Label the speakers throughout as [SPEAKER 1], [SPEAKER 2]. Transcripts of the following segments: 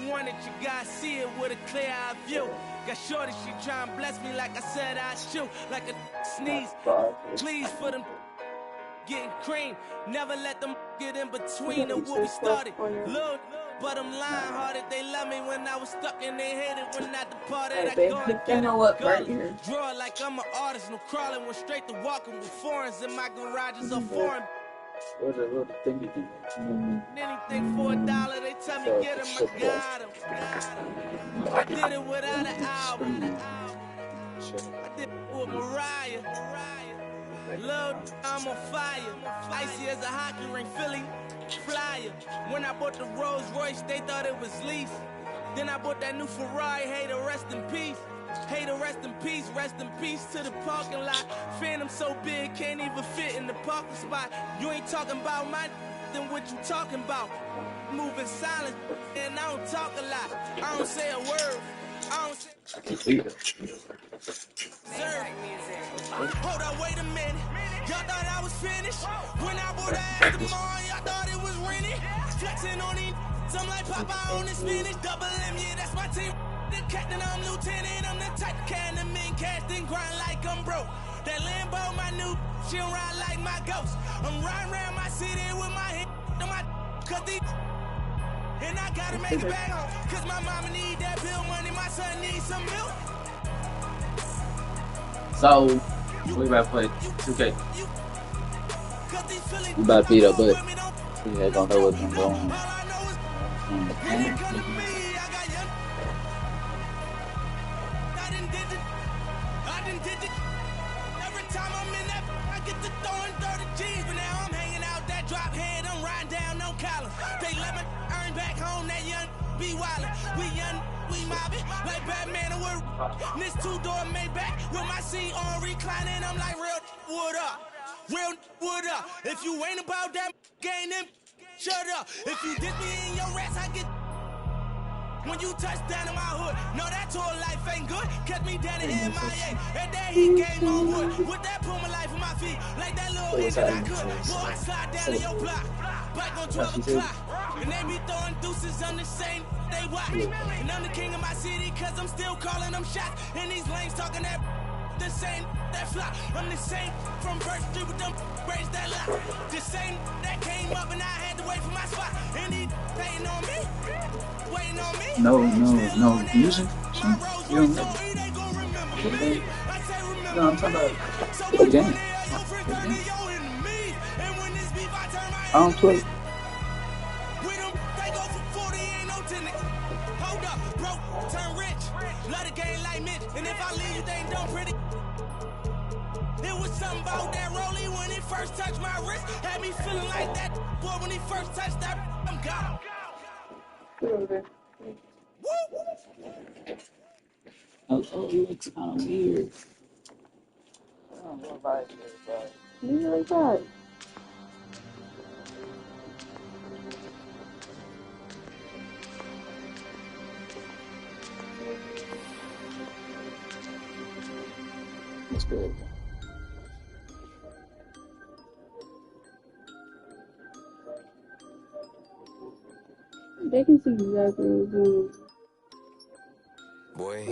[SPEAKER 1] want it, you gotta see it with a clear eye view. Got shorty, she tryna bless me like I said I shoot. Like a sneeze, please for them getting cream. Never let them get in between of what we started. Look, but I'm lying hearted. They love me when I was stuck and they hated when I departed. I go and get it. Draw like I'm an artist, no crawling, went straight to walking with foreigns in my garages are foreign. Anything for $1, they tell me get him, I got him. I did it without an album. I did it with Mariah. Lil', I'm on fire. Icy as a hockey ring, Philly flyer. When I bought the Rolls Royce, they thought it was lease. Then I bought that new Ferrari, hey, to rest in peace. Hey, to rest in peace to the parking lot. Phantom so big, can't even fit in the parking spot. You ain't talking about my then what you talking about? Moving silent, and I don't talk a lot. I don't say a word. I don't say. Hold up, wait a minute. Y'all thought I was finished? When I bought the ass tomorrow, y'all thought it was rented? Flexing on these, I'm like Popeye on the spinach. Double M, yeah, that's my team. The captain, I'm lieutenant. I'm the type of can the men cast and grind like I'm broke. That Lambo, my new, she'll ride like my ghost. I'm riding around my city with my head on my cut these. And I gotta make it back home. Cause my mama need that bill money, my son needs some milk.
[SPEAKER 2] So, we about to play 2K. We about to beat up, but we don't know what's going on.
[SPEAKER 1] Every time I'm in that, I get to throwing 30 G's, but now I'm hanging out that drop head, I'm riding down no collar. They let me earn back home, that young be wildin'. We young, we mobbin', like Batman or Wood. This two-door Maybach with my seat on reclining, I'm like real wood up. Real wood up. If you ain't about that game, then shut up. If you dip me in your rats, I get. When you touch down in my hood, no, that tour life ain't good. Catch me down in MIA. That day he came on wood. With that pull my life on my feet. Like that little engine I could. Boy, I slide down in your block. Back on 12 o'clock. And they be throwing deuces on the same they watch. And I'm the king of my city, cause I'm still calling them shots. And these lanes talking that the same that fly. I'm the same from First Street with them braids that lock. The same that came up and I had to wait for my spot. And he waiting on me. Waiting on me.
[SPEAKER 2] No music. You don't know. No, I'm talking about the game. I don't play.
[SPEAKER 1] Hold up, broke, turn rich. Love the game like Mitch. And if I leave you, they ain't done pretty. It was something about that rollie when it first touched my wrist. Had me feeling like that boy when he first touched that. I'm gone.
[SPEAKER 2] Oh, it's kind of weird.
[SPEAKER 3] I don't know about it, but
[SPEAKER 4] You like that?
[SPEAKER 2] It's good.
[SPEAKER 4] They can see exactly what you're doing.
[SPEAKER 5] Boy,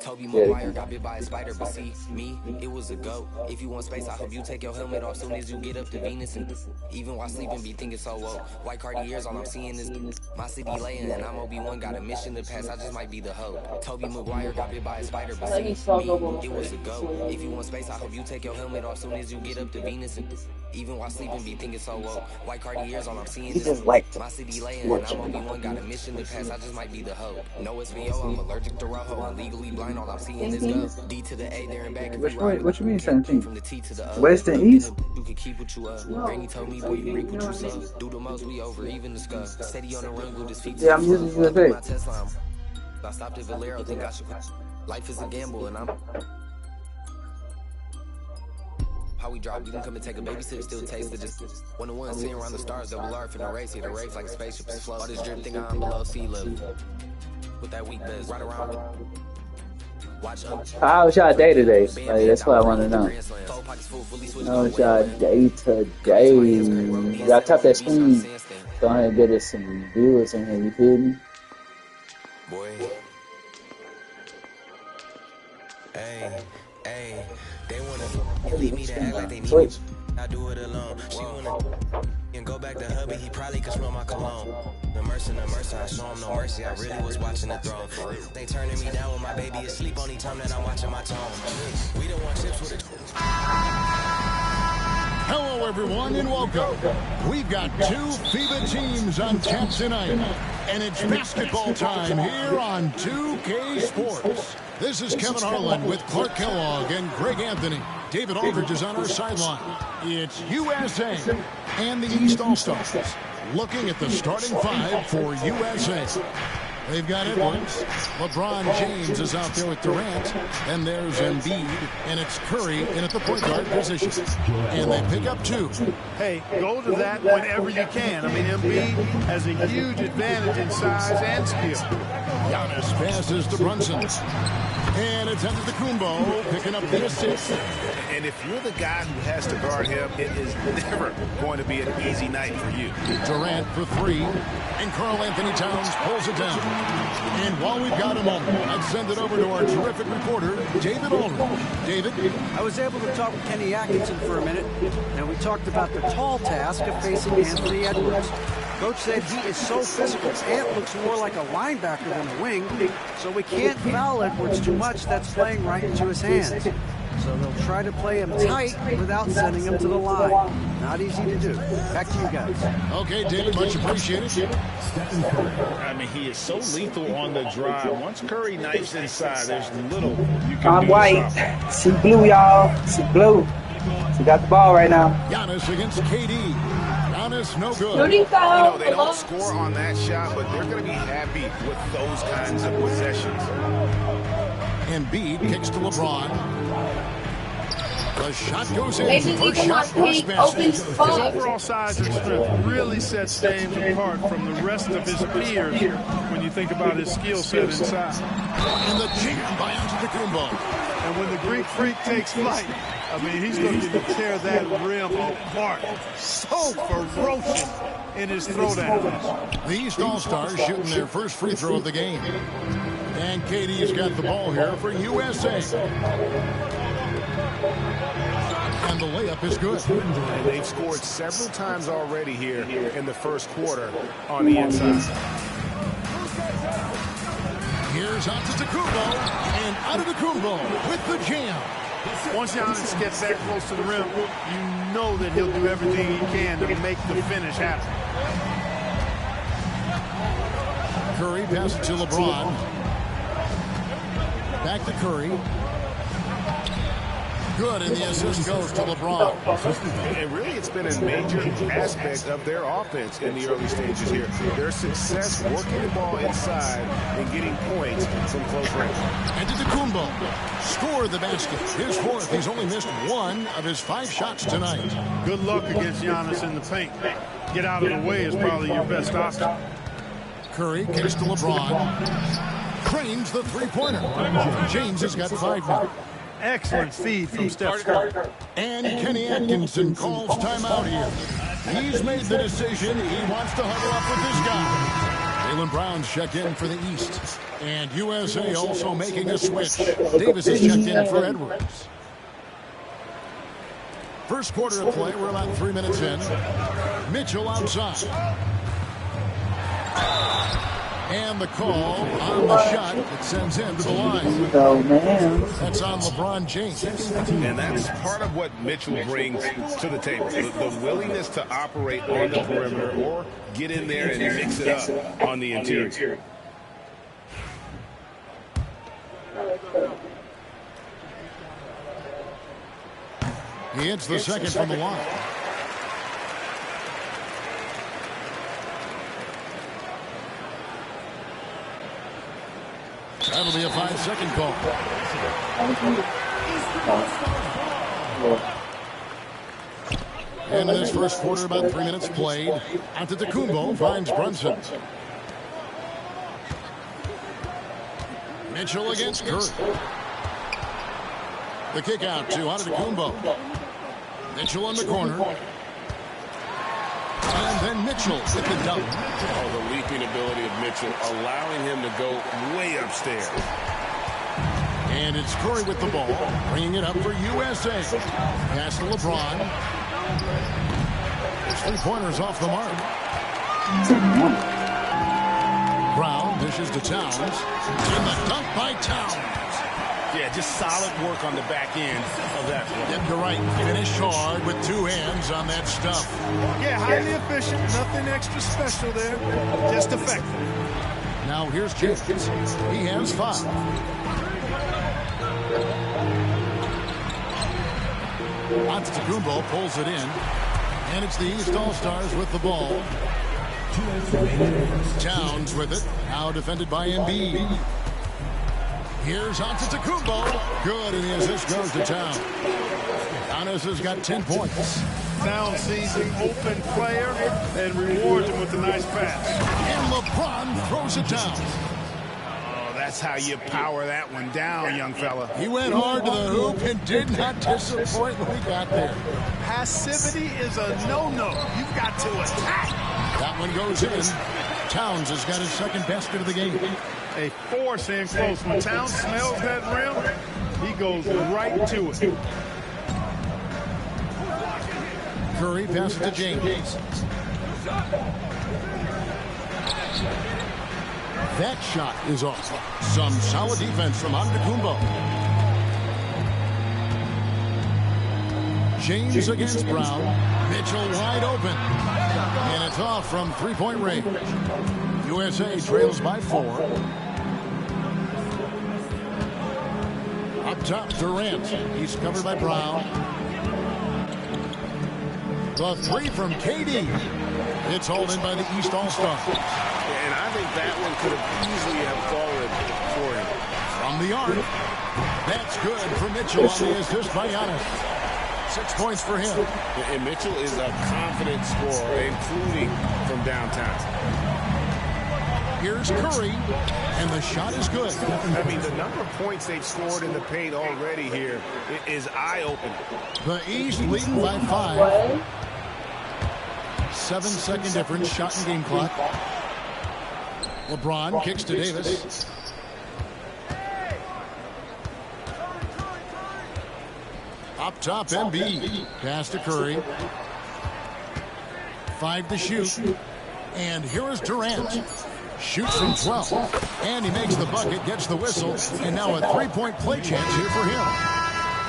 [SPEAKER 5] Toby Maguire got bit by a spider, but see, me, it was a go. If you want space, I hope you take your helmet off soon as you get up to Venus. And even while sleeping, be thinking so woke. White Cartiers, all I'm seeing is my city laying, and I'm OB1, got a mission to pass, I just might be the hoe. Toby Maguire got bit by a spider, but see, me, it was a go. If you want space, I hope you take your helmet off soon as you get up to Venus. And even while sleeping, be thinking so woke. White Cartiers, all I'm seeing is my city laying, and I'm OB1, got a mission to pass, I just might be the hoe. No SVO, I'm allergic to Rojo, I'm legally blind, all I'm seeing is go. D to the A there and back.
[SPEAKER 2] What you mean 17?
[SPEAKER 5] From the T to the
[SPEAKER 2] West and East?
[SPEAKER 5] You can keep what you Granny told me, boy, you reap what you sow. Do the most, we over, even the skull. Said he on the run, glued his feet to
[SPEAKER 2] Yeah, I'm using USA.
[SPEAKER 5] my Tesla. I stopped at Valero, think I should. Life is a gamble, and I'm. How we drop, you can come and take a baby sip, still taste it. Just 1-1, sitting around the stars, double R for the race. Hit the race like a spaceship is flow. All this drip thing I'm below sea level. With that weak best, right around with.
[SPEAKER 2] How was y'all day today? Like, that's what I want to know. How was y'all day today? Y'all tap that screen. Go ahead and get us some viewers in here, you feel me?
[SPEAKER 5] boy. Hey, they wanna leave me to act like they need me. I do it alone. She wanna and go back to hubby. He probably could smell my cologne. The mercy, I show him no mercy. I really was watching the throne. They turning me down when my baby is asleep. Only time that I'm watching my tone. We don't want chips with it.
[SPEAKER 6] Hello, everyone, and welcome. We've got two FIBA teams on tap tonight, and it's basketball time here on 2K Sports. This is Kevin Harlan with Clark Kellogg and Greg Anthony. David Aldridge is on our sideline. It's USA and the East All-Stars looking at the starting five for USA. They've got Edwards. LeBron James is out there with Durant. And there's Embiid. And it's Curry in at the point guard position. And they pick up two.
[SPEAKER 7] Hey, go to that whenever you can. I mean, Embiid has a huge advantage in size and skill.
[SPEAKER 6] Giannis passes to Brunson. And it's Antetokounmpo picking up the assist.
[SPEAKER 8] And if you're the guy who has to guard him, it is never going to be an easy night for you.
[SPEAKER 6] Durant for three. And Karl Anthony Towns pulls it down. And while we've got a moment, I'd send it over to our terrific reporter, David Aldridge. David?
[SPEAKER 9] I was able to talk with Kenny Atkinson for a minute, and we talked about the tall task of facing Anthony Edwards. Coach said he is so physical. Ant looks more like a linebacker than a wing, so we can't foul Edwards too much. That's playing right into his hands. So they'll try to play him tight without sending him to the line. Not easy to do. Back to you guys.
[SPEAKER 6] Okay, David, much appreciated.
[SPEAKER 8] I mean, he is so lethal on the drive. Once Curry knifes inside, there's little you can
[SPEAKER 3] Tom
[SPEAKER 8] do.
[SPEAKER 3] White. See blue, y'all. See blue. He got the ball right now.
[SPEAKER 6] Giannis against KD. Giannis, no good.
[SPEAKER 8] You know, they don't score on that shot, but they're going to be happy with those kinds of possessions.
[SPEAKER 6] Embiid kicks to LeBron. The shot goes in. First shot, first basket.
[SPEAKER 7] His overall size and strength really sets James apart from the rest of his peers when you think about his skill set inside.
[SPEAKER 6] And the jam by Antetokounmpo.
[SPEAKER 7] And when the Greek Freak takes flight, I mean, he's looking to tear that rim apart. So ferocious in his throwdown.
[SPEAKER 6] The East All-Stars shooting their first free throw of the game. And KD's got the ball here for USA. And the layup is good.
[SPEAKER 8] And they've scored several times already here in the first quarter on the inside.
[SPEAKER 6] Here's Antetokounmpo. And Antetokounmpo with the jam.
[SPEAKER 7] Once Giannis gets that close to the rim, you know that he'll do everything he can to make the finish happen.
[SPEAKER 6] Curry passes to LeBron. Back to Curry. Good, and the assist goes to LeBron.
[SPEAKER 8] And really, it's been a major aspect of their offense in the early stages here. Their success working the ball inside and getting points from close range.
[SPEAKER 6] Antetokounmpo scored the basket. His fourth. He's only missed one of his 5 shots tonight.
[SPEAKER 7] Good luck against Giannis in the paint. Get out of the way is probably your best option.
[SPEAKER 6] Curry kicks to LeBron. Cranes the three-pointer. James has got 5 now.
[SPEAKER 7] Excellent feed from Steph Curry.
[SPEAKER 6] And Kenny Atkinson calls timeout here. He's made the decision. He wants to huddle up with this guy. Jaylen Brown's checked in for the East. And USA also making a switch. Davis is checked in for Edwards. First quarter of play. We're about 3 minutes in. Mitchell outside. And the call on the shot that sends him to the line.
[SPEAKER 3] Oh, man.
[SPEAKER 6] That's on LeBron James.
[SPEAKER 8] And that's part of what Mitchell brings to the table. The willingness to operate on the perimeter or get in there and mix it up on the interior.
[SPEAKER 6] He hits the second from the line. That'll be a 5-second call. And in this first quarter, about 3 minutes played. Antetokounmpo finds Brunson. Mitchell against Curry. The kick out to Antetokounmpo. Mitchell in the corner. And Donovan Mitchell with the dunk.
[SPEAKER 8] Oh, the leaping ability of Mitchell, allowing him to go way upstairs.
[SPEAKER 6] And it's Curry with the ball, bringing it up for USA. Pass to LeBron. His three-pointers off the mark. Brown dishes to Towns. And the dunk by Towns.
[SPEAKER 8] Yeah, just solid work on the back end of that one.
[SPEAKER 6] Get Durant finish hard with two hands on that stuff.
[SPEAKER 7] Yeah, highly efficient. Nothing extra special there. Just effective.
[SPEAKER 6] Now here's James. He has 5. Antetokounmpo pulls it in. And it's the East All-Stars with the ball. Towns with it. Now defended by Embiid. Here's Antetokounmpo. Good, and the assist goes to Towns. Giannis has got 10 points.
[SPEAKER 7] Towns sees an open player and rewards him with a nice pass.
[SPEAKER 6] And LeBron throws it down.
[SPEAKER 8] Oh, that's how you power that one down, young fella.
[SPEAKER 6] He went hard to the hoop and did not disappoint when he got there.
[SPEAKER 7] Passivity is a no-no. You've got to attack.
[SPEAKER 6] That one goes in. Towns has got his second basket of the game.
[SPEAKER 7] A force in close. When Towns smells that rim, he goes right to it.
[SPEAKER 6] Curry passes to James. That shot is off. Some solid defense from Antetokounmpo. James against Brown. Mitchell wide open. And it's off from three-point range. USA trails by 4. Up top, Durant. He's covered by Brown. The 3 from KD. It's hauled in by the East All-Stars.
[SPEAKER 8] And I think that one could have easily have fallen for him.
[SPEAKER 6] From the arc. That's good for Mitchell on the assist by Giannis. 6 points for him.
[SPEAKER 8] And Mitchell is a confident scorer, including from downtown.
[SPEAKER 6] Here's Curry, and the shot is good.
[SPEAKER 8] I mean, the number of points they've scored in the paint already here is eye-opening.
[SPEAKER 6] The East leading by 5. 7-second difference, shot and game clock. LeBron kicks to Davis. Up top, Embiid. Pass to Curry. 5 to shoot. And here is Durant. Shoots from 12. And he makes the bucket, gets the whistle. And now a three-point play chance here for him.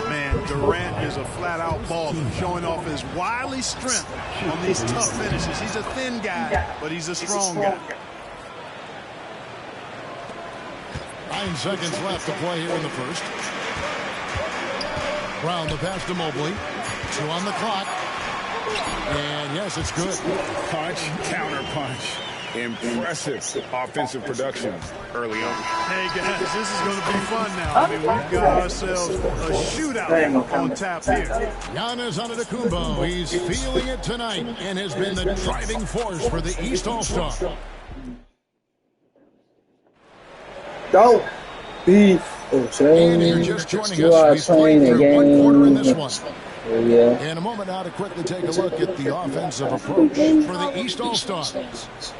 [SPEAKER 7] Man, Durant is a flat-out baller, showing off his wily strength on these tough finishes. He's a thin guy, but he's a strong guy.
[SPEAKER 6] 9 seconds left to play here in the first. Brown, the pass to Mobley. 2 on the clock. And yes, it's good.
[SPEAKER 8] Punch, counter punch. Impressive offensive production early on.
[SPEAKER 7] Hey, guys, this is going to be fun now. I mean, we've got ourselves a shootout on tap here.
[SPEAKER 6] Giannis Antetokounmpo, he's feeling it tonight and has been the driving force for the East All-Star.
[SPEAKER 3] Go. Beef.
[SPEAKER 6] And you're just joining us. We've played through 1 quarter in this one.
[SPEAKER 3] Yeah.
[SPEAKER 6] In a moment now to quickly take a look at the offensive approach for the East All-Stars.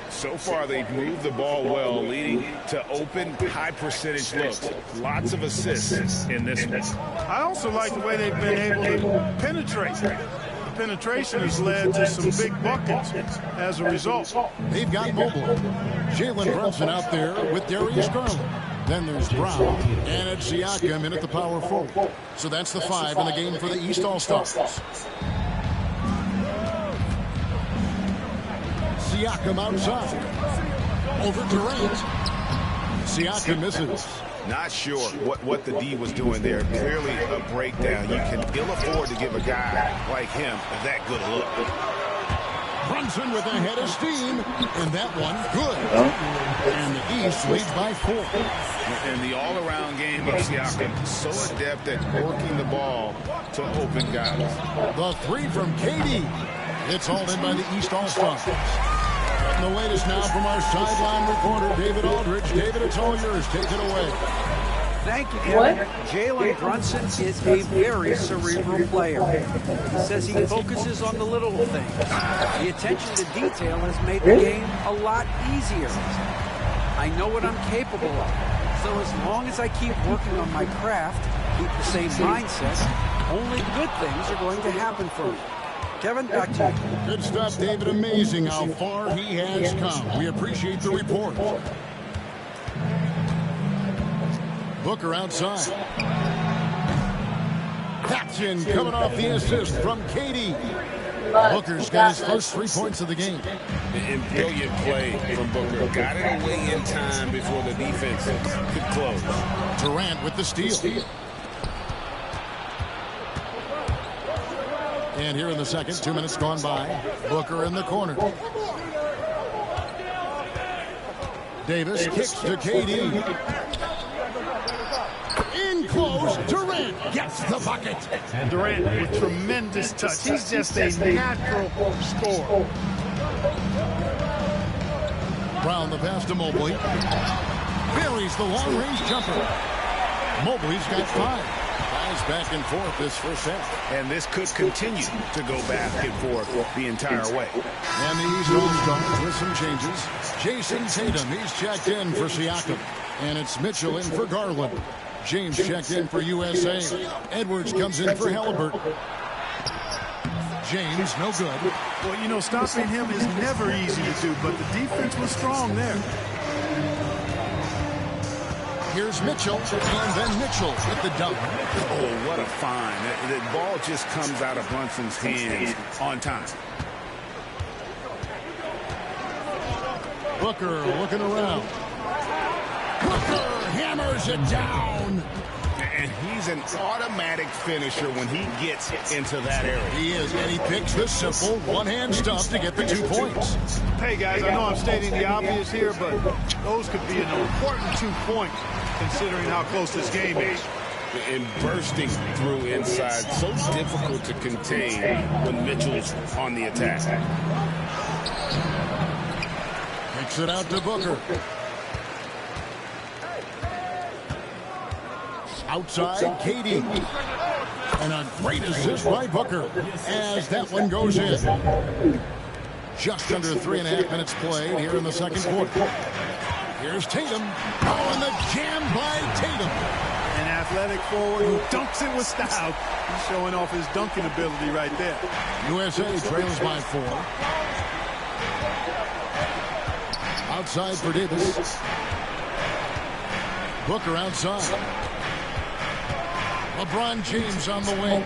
[SPEAKER 8] So far, they've moved the ball well, leading to open, high-percentage looks. Lots of assists in this one.
[SPEAKER 7] I also like the way they've been able to penetrate. The penetration has led to some big buckets as a result.
[SPEAKER 6] They've got Mobley. Jalen Brunson out there with Darius Garland. Then there's Brown, and it's Siakam in at the power forward. So that's the 5 in the game for the East All-Stars. Siakam outside. Over Durant. Siakam misses.
[SPEAKER 8] Not sure what the D was doing there. Clearly a breakdown. You can ill afford to give a guy like him that good a look.
[SPEAKER 6] Brunson with a head of steam, and that one good. And the East leads by 4.
[SPEAKER 8] And the all-around game of Siakam, so adept at working the ball to open guys.
[SPEAKER 6] The 3 from KD. It's hauled in by the East All-Stars. And the latest now from our sideline reporter, David Aldridge. David, it's all yours. Take it away.
[SPEAKER 9] Thank you, Kevin. Jalen Brunson is a very cerebral player. He says he focuses on the little things. The attention to detail has made the game a lot easier. I know what I'm capable of. So as long as I keep working on my craft, keep the same mindset, only good things are going to happen for me. Kevin, back to you.
[SPEAKER 6] Good stuff, David. Amazing how far he has come. We appreciate the report. Booker outside. That's in, coming off the assist from KD. Booker's got his first 3 points of the game.
[SPEAKER 8] And brilliant play from Booker. Got it away in time before the defense could close.
[SPEAKER 6] Durant with the steal. And here in the second, 2 minutes gone by. Booker in the corner. Davis kicks to KD. In close, Durant gets the bucket.
[SPEAKER 7] Durant with tremendous touch. He's just a natural scorer.
[SPEAKER 6] Brown the pass to Mobley. Buries the long-range jumper. Mobley's got 5. Guys back and forth this first half.
[SPEAKER 8] And this could continue to go back and forth the entire way.
[SPEAKER 6] And the East All-Stars with some changes. Jason Tatum, he's checked in for Siakam. And it's Mitchell in for Garland. James checked in for USA. Edwards comes in for Halliburton. James, no good.
[SPEAKER 7] Well, you know, stopping him is never easy to do, but the defense was strong there.
[SPEAKER 6] Here's Mitchell, and then Mitchell with the dunk.
[SPEAKER 8] Oh, what a find. The ball just comes out of Brunson's hands on time.
[SPEAKER 6] Booker looking around. Booker hammers it down.
[SPEAKER 8] And he's an automatic finisher when he gets into that area.
[SPEAKER 6] He is, and he picks the simple one-hand stuff to get the 2 points.
[SPEAKER 7] Hey, guys, I know I'm stating the obvious here, but those could be an important 2 points considering how close this game is.
[SPEAKER 8] And bursting through inside, so difficult to contain when Mitchell's on the attack.
[SPEAKER 6] Kicks it out to Booker. Outside, KD. And a great assist by Booker as that one goes in. Just under 3.5 minutes played here in the second quarter. Here's Tatum. Oh, and the jam by Tatum.
[SPEAKER 7] An athletic forward who dunks it with style. He's showing off his dunking ability right there.
[SPEAKER 6] USA trails by 4. Outside for Davis. Booker outside. LeBron James on the wing.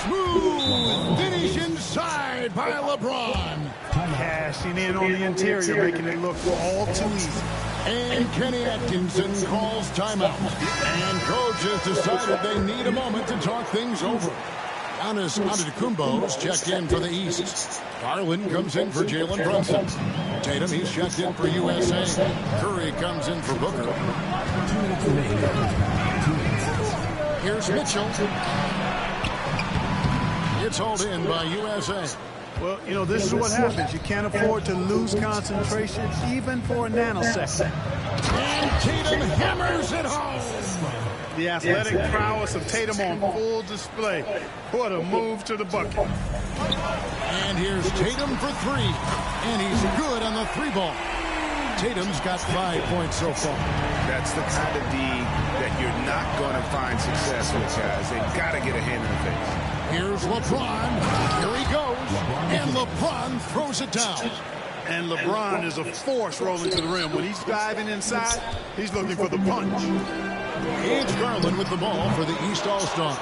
[SPEAKER 6] Smooth finish inside by LeBron.
[SPEAKER 7] Cashing in on the interior, making it look all too easy.
[SPEAKER 6] And Kenny Atkinson calls timeout. And coach has decided they need a moment to talk things over. Giannis Antetokounmpo's checked in for the East. Garland comes in for Jalen Brunson. Tatum, he's checked in for USA. Curry comes in for Booker.
[SPEAKER 10] 2 minutes remaining. 2 minutes.
[SPEAKER 6] Here's Mitchell. It's hauled in by USA.
[SPEAKER 7] Well, you know, this is what happens. You can't afford to lose concentration even for a nanosecond.
[SPEAKER 6] And Tatum hammers it home.
[SPEAKER 7] The athletic prowess of Tatum on full display. What a move to the bucket.
[SPEAKER 6] And here's Tatum for 3. And he's good on the 3-ball. Tatum's got 5 points so far.
[SPEAKER 8] That's the kind of D that you're not going to find success with, guys. They got to get a hand in the face.
[SPEAKER 6] Here's LeBron. Here he goes. And LeBron throws it down.
[SPEAKER 7] And LeBron is a force rolling to the rim. When he's diving inside, he's looking for the punch.
[SPEAKER 6] It's Garland with the ball for the East All-Stars.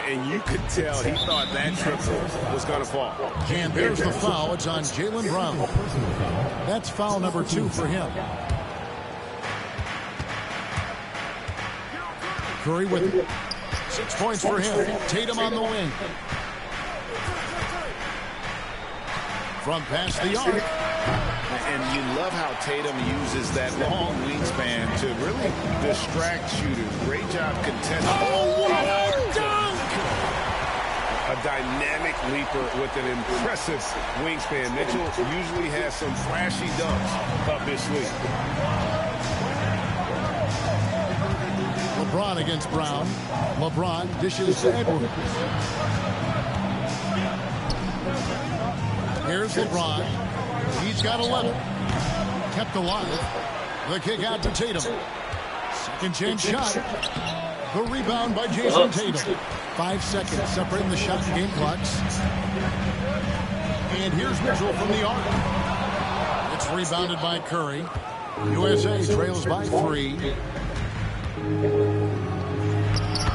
[SPEAKER 8] And you could tell he thought that triple was going to fall.
[SPEAKER 6] And there's the foul. It's on Jaylen Brown. That's foul number 2 for him. Curry with it. 6 points for him. Tatum on the wing. From past the arc.
[SPEAKER 8] And you love how Tatum uses that long wingspan to really distract shooters. Great job contesting.
[SPEAKER 6] Oh, what a dunk!
[SPEAKER 8] A dynamic leaper with an impressive wingspan. Mitchell usually has some flashy dunks up his sleeve.
[SPEAKER 6] LeBron against Brown. LeBron dishes to Edwards. Here's LeBron. He's got 11. Kept alive. The kick out to Tatum. Second chance shot. The rebound by Jason Tatum. 5 seconds separating the shot and game clocks. And here's Mitchell from the arc. It's rebounded by Curry. USA trails by 3.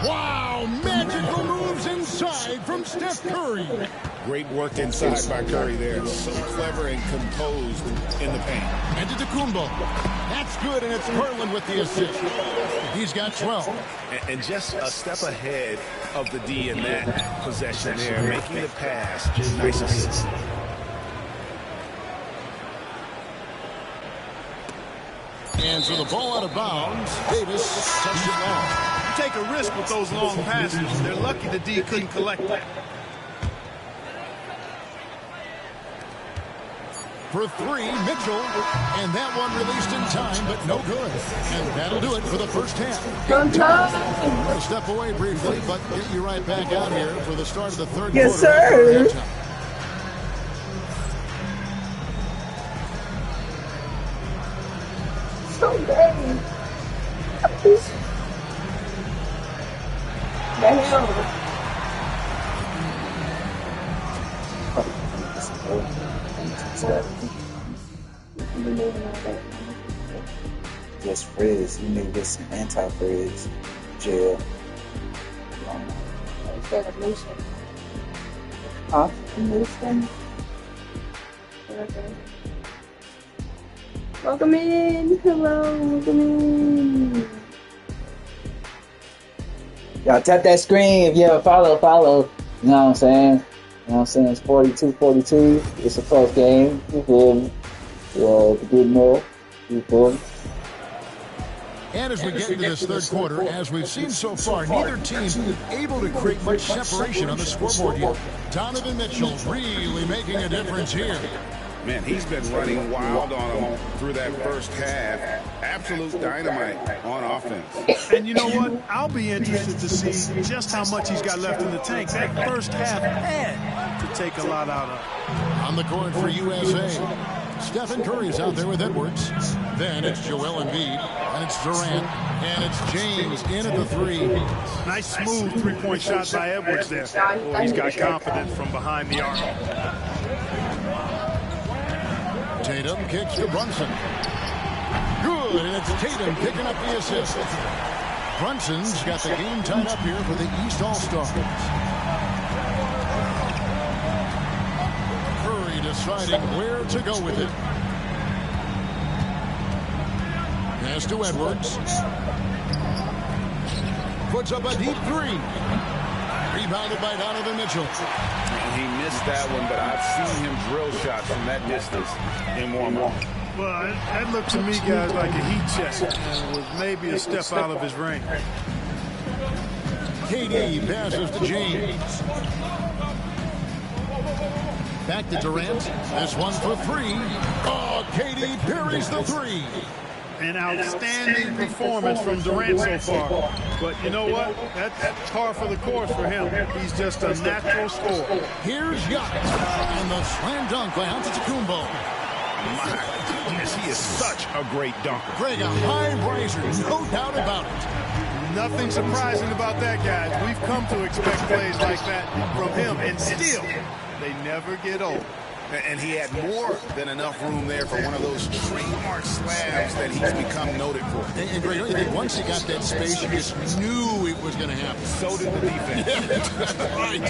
[SPEAKER 6] Wow, magical moves inside from Steph Curry.
[SPEAKER 8] Great work inside by Curry there. So clever and composed in the paint.
[SPEAKER 6] And to Kumbo. That's good, and it's Garland with the assist. He's got 12.
[SPEAKER 8] And just a step ahead of the D in that possession there, making the pass. Nice assist.
[SPEAKER 6] And so the ball out of bounds. Davis touched it long.
[SPEAKER 7] You take a risk with those long passes. They're lucky the D couldn't collect that.
[SPEAKER 6] For 3, Mitchell. And that one released in time, but no good. And that'll do it for the first half. We'll step away briefly, but get you right back out here for the start of the third quarter.
[SPEAKER 3] Yes, sir.
[SPEAKER 4] So bad. The hell?
[SPEAKER 2] Yes, frizz. You need to get some anti-frizz gel.
[SPEAKER 4] Instead of lotion.
[SPEAKER 2] Huh?
[SPEAKER 4] Lotion. Okay. Welcome in. Hello. Welcome in.
[SPEAKER 2] Y'all tap that screen. Yeah, follow. You know what I'm saying? You know what I'm saying? It's 42-42. It's a close game. You feel me? Yeah, to get more. You feel me?
[SPEAKER 6] And as we get into this third quarter, as we've seen so far, neither team able to create much separation on the scoreboard yet. Donovan Mitchell really making a difference here.
[SPEAKER 8] Man, he's been running wild on him through that first half. Absolute dynamite on offense.
[SPEAKER 7] And you know what? I'll be interested to see just how much he's got left in the tank. That first half had to take a lot out of.
[SPEAKER 6] On the court for USA, Stephen Curry's out there with Edwards. Then it's Joel Embiid, and it's Durant, and it's James in at the 3.
[SPEAKER 7] Nice smooth three-point shot by Edwards there. Oh, he's got confidence from behind the arc.
[SPEAKER 6] Tatum kicks to Brunson. Good, and it's Tatum picking up the assist. Brunson's got the game tied up here for the East All-Stars. Curry deciding where to go with it. Pass to Edwards. Puts up a deep 3. Rebounded by Donovan Mitchell.
[SPEAKER 8] He missed that one, but I've seen him drill shots from that distance in warm-up.
[SPEAKER 7] Well, that looked to me, guys, like a heat check. And was maybe a step out of his range.
[SPEAKER 6] KD passes to James. Back to Durant. This one for 3. Oh, KD parries the 3.
[SPEAKER 7] An outstanding performance from Durant so far. But you know what? That's par for the course for him. He's just a natural scorer.
[SPEAKER 6] Here's Giannis. And the slam dunk by Antetokounmpo.
[SPEAKER 8] My goodness, he is such a great dunker.
[SPEAKER 6] Greg, a high riser, no doubt about it.
[SPEAKER 7] Nothing surprising about that, guys. We've come to expect plays like that from him, and still, they never get old.
[SPEAKER 8] And he had more than enough room there for one of those trademark slabs that he's become noted for.
[SPEAKER 6] And Greg, don't you think once he got that space, you just knew it was going to happen?
[SPEAKER 8] So did the defense.
[SPEAKER 6] Right.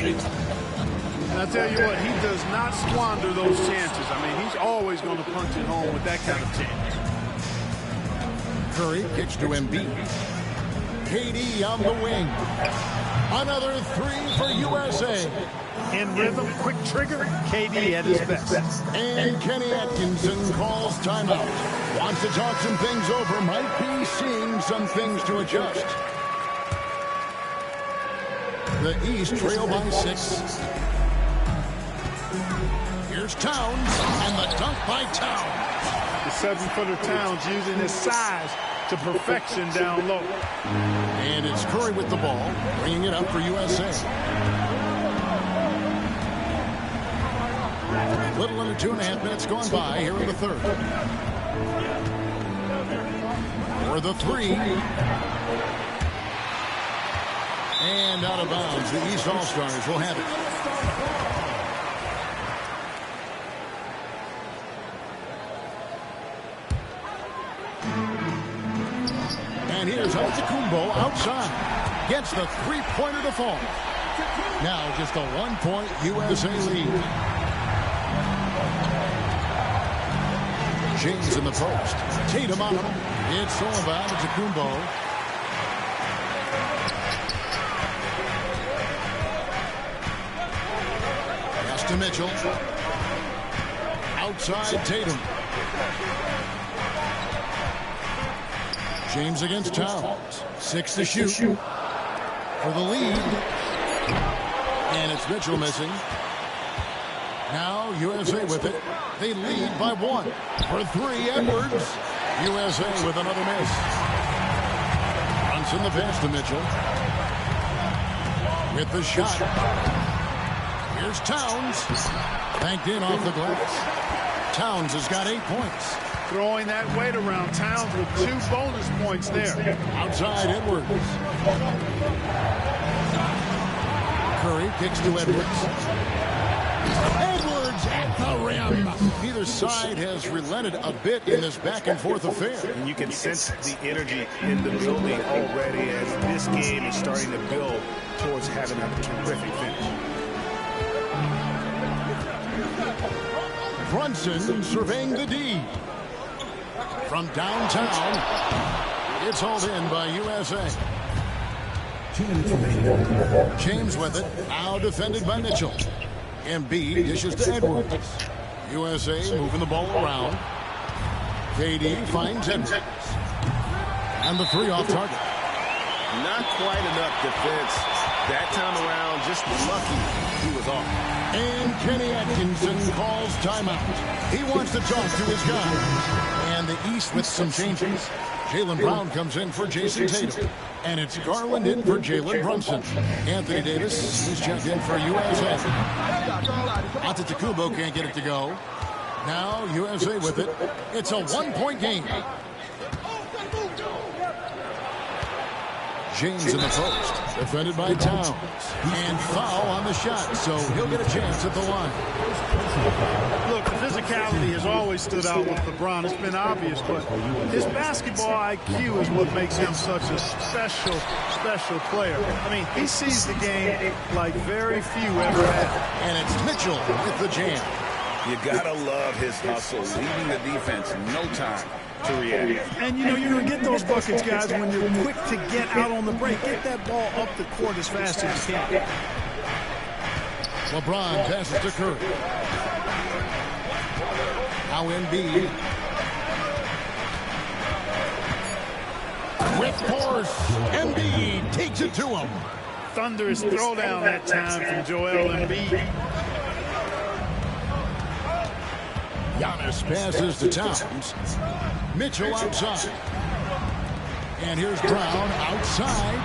[SPEAKER 7] And I tell you what, he does not squander those chances. I mean, he's always going to punch it home with that kind of chance.
[SPEAKER 6] Curry kicks to Embiid. KD on the wing. Another 3 for USA.
[SPEAKER 7] In rhythm, quick trigger, KD at his best.
[SPEAKER 6] And Kenny Atkinson calls timeout. Wants to talk some things over, might be seeing some things to adjust. The East trail by 6. Here's Towns, and the dunk by Towns.
[SPEAKER 7] The 7-footer Towns using his size to perfection down low.
[SPEAKER 6] And it's Curry with the ball, bringing it up for USA. Little under 2.5 minutes gone by here in the third. For the 3. And out of bounds. The East All-Stars will have it. And here's Antetokounmpo outside. Gets the three-pointer to fall. Now just a 1-point USA lead. James in the post. Tatum on him. It's all about Antetokounmpo. Pass to Mitchell. Outside Tatum. James against Towns. 6 to shoot. For the lead. And it's Mitchell missing. Now USA with it. They lead by 1. For 3, Edwards. USA with another miss. Brunson the pass to Mitchell. With the shot. Here's Towns. Banked in off the glass. Towns has got 8 points.
[SPEAKER 7] Throwing that weight around. Towns with 2 bonus points there.
[SPEAKER 6] Outside Edwards. Curry kicks to Edwards. Edwards at the rim. Neither side has relented a bit in this back-and-forth affair.
[SPEAKER 8] And you can sense the energy in the building already as this game is starting to build towards having a terrific finish.
[SPEAKER 6] Brunson surveying the D. From downtown, it's hauled in by USA.
[SPEAKER 10] 2 minutes remaining.
[SPEAKER 6] James with it, now defended by Mitchell. Embiid dishes to Edwards. USA moving the ball around. KD finds Edwards. And the 3 off target.
[SPEAKER 8] Not quite enough defense. That time around, just lucky he was off.
[SPEAKER 6] And Kenny Atkinson calls timeout. He wants to talk to his guys. And the East with some changes. Jaylen Brown comes in for Jason Tatum. And it's Garland in for Jalen Brunson. Anthony Davis is checked in for USA. Antetokounmpo can't get it to go. Now USA with it. It's a 1-point game. James in the post. Defended by Towns. And foul on the shot, so he'll get a chance at the line.
[SPEAKER 7] Look, the physicality has always stood out with LeBron. It's been obvious, but his basketball IQ is what makes him such a special player. I mean, he sees the game like very few ever have.
[SPEAKER 6] And it's Mitchell with the jam.
[SPEAKER 8] You gotta love his hustle, leading the defense, no time to react.
[SPEAKER 7] And, you know, you're going to get those buckets, guys, when you're quick to get out on the break. Get that ball up the court as fast as you can.
[SPEAKER 6] LeBron passes to Curry. Now Embiid. With force, Embiid takes it to him.
[SPEAKER 7] Thunderous throwdown that time from Joel Embiid.
[SPEAKER 6] Giannis passes to Towns. Mitchell outside. And here's Brown outside.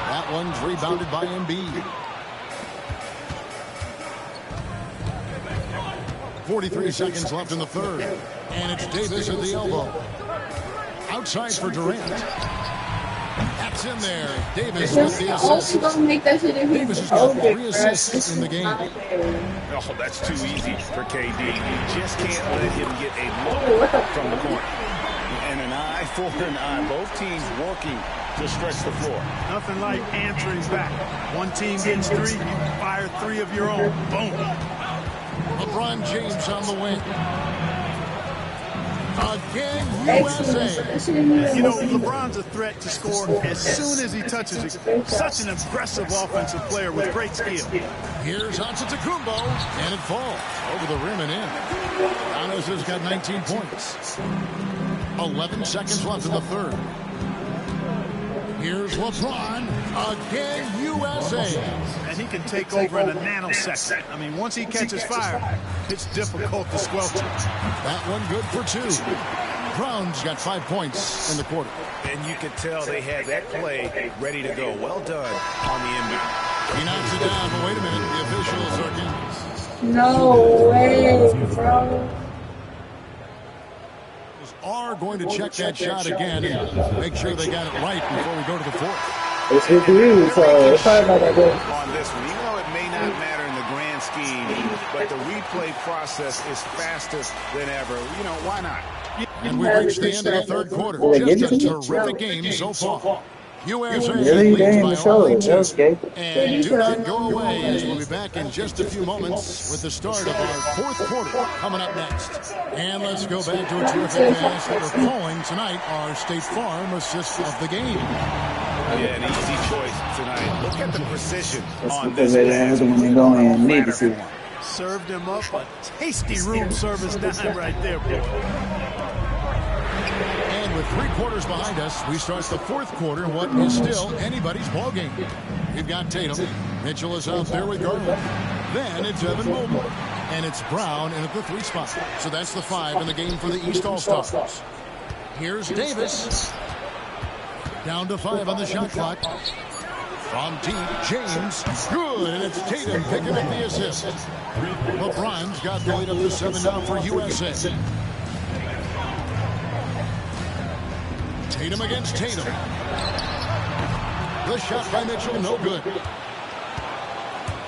[SPEAKER 6] That one's rebounded by Embiid. 43 seconds left in the third. And it's Davis at the elbow. Outside for Durant. That's in there. Davis with the assist. Davis has got 3 assists in the game.
[SPEAKER 8] Oh, that's too easy for KD. You just can't let him get a look from the corner. And an eye for an eye. Both teams working to stretch the floor.
[SPEAKER 7] Nothing like answering back. One team gets 3, you fire 3 of your own. Boom.
[SPEAKER 6] LeBron James on the wing. Again, USA.
[SPEAKER 7] You know, LeBron's a threat to score as soon as he touches it. Such an aggressive offensive player with great skill.
[SPEAKER 6] Here's Antetokounmpo, and it falls over the rim and in. Giannis has got 19 points. 11 seconds left in the third. Here's LeBron. again, USA.
[SPEAKER 7] And he can take over in a nanosecond. I mean, once he catches fire, it's difficult to squelch it.
[SPEAKER 6] That one good for 2. Brown's got 5 points in the quarter.
[SPEAKER 8] And you could tell they had that play ready to go. Well done on the inbound.
[SPEAKER 6] He knocks it down, but wait a minute. The officials are in.
[SPEAKER 4] No way, bro.
[SPEAKER 6] Are going to check that shot again and make sure they got it right before we go to the 4th.
[SPEAKER 2] It's with you, so it's probably not that good.
[SPEAKER 8] On this one, even though it may not matter in the grand scheme, but the replay process is faster than ever. You know, why not?
[SPEAKER 6] And we reached the end of the 3rd quarter. Just a terrific game so far. USA
[SPEAKER 2] Really,
[SPEAKER 6] leads
[SPEAKER 2] game
[SPEAKER 6] by
[SPEAKER 2] to show
[SPEAKER 6] only
[SPEAKER 2] it.
[SPEAKER 6] 2.
[SPEAKER 2] Okay.
[SPEAKER 6] And do not go away, as we'll be back in just a few moments with the start of our 4th quarter coming up next. And let's go back to a terrific pass that we're calling tonight our State Farm assist of the game.
[SPEAKER 8] Yeah, an easy choice tonight. Look at the precision on
[SPEAKER 2] Because
[SPEAKER 8] this
[SPEAKER 2] they're
[SPEAKER 8] pass.
[SPEAKER 2] when they go in, need to see one.
[SPEAKER 7] Served him up a tasty room service dime right there, boy.
[SPEAKER 6] And with 3 quarters behind us, we start the 4th quarter, what is still anybody's ballgame. We've got Tatum. Mitchell is out there with Garland. Then it's Evan Mobley. And it's Brown in at the 3 spot. So that's the 5 in the game for the East All-Stars. Here's Davis. Down to 5 on the shot clock. From deep, James. Good, and it's Tatum picking up the assist. LeBron's got the lead up to 7 now for USA. Tatum against Tatum. The shot by Mitchell, no good.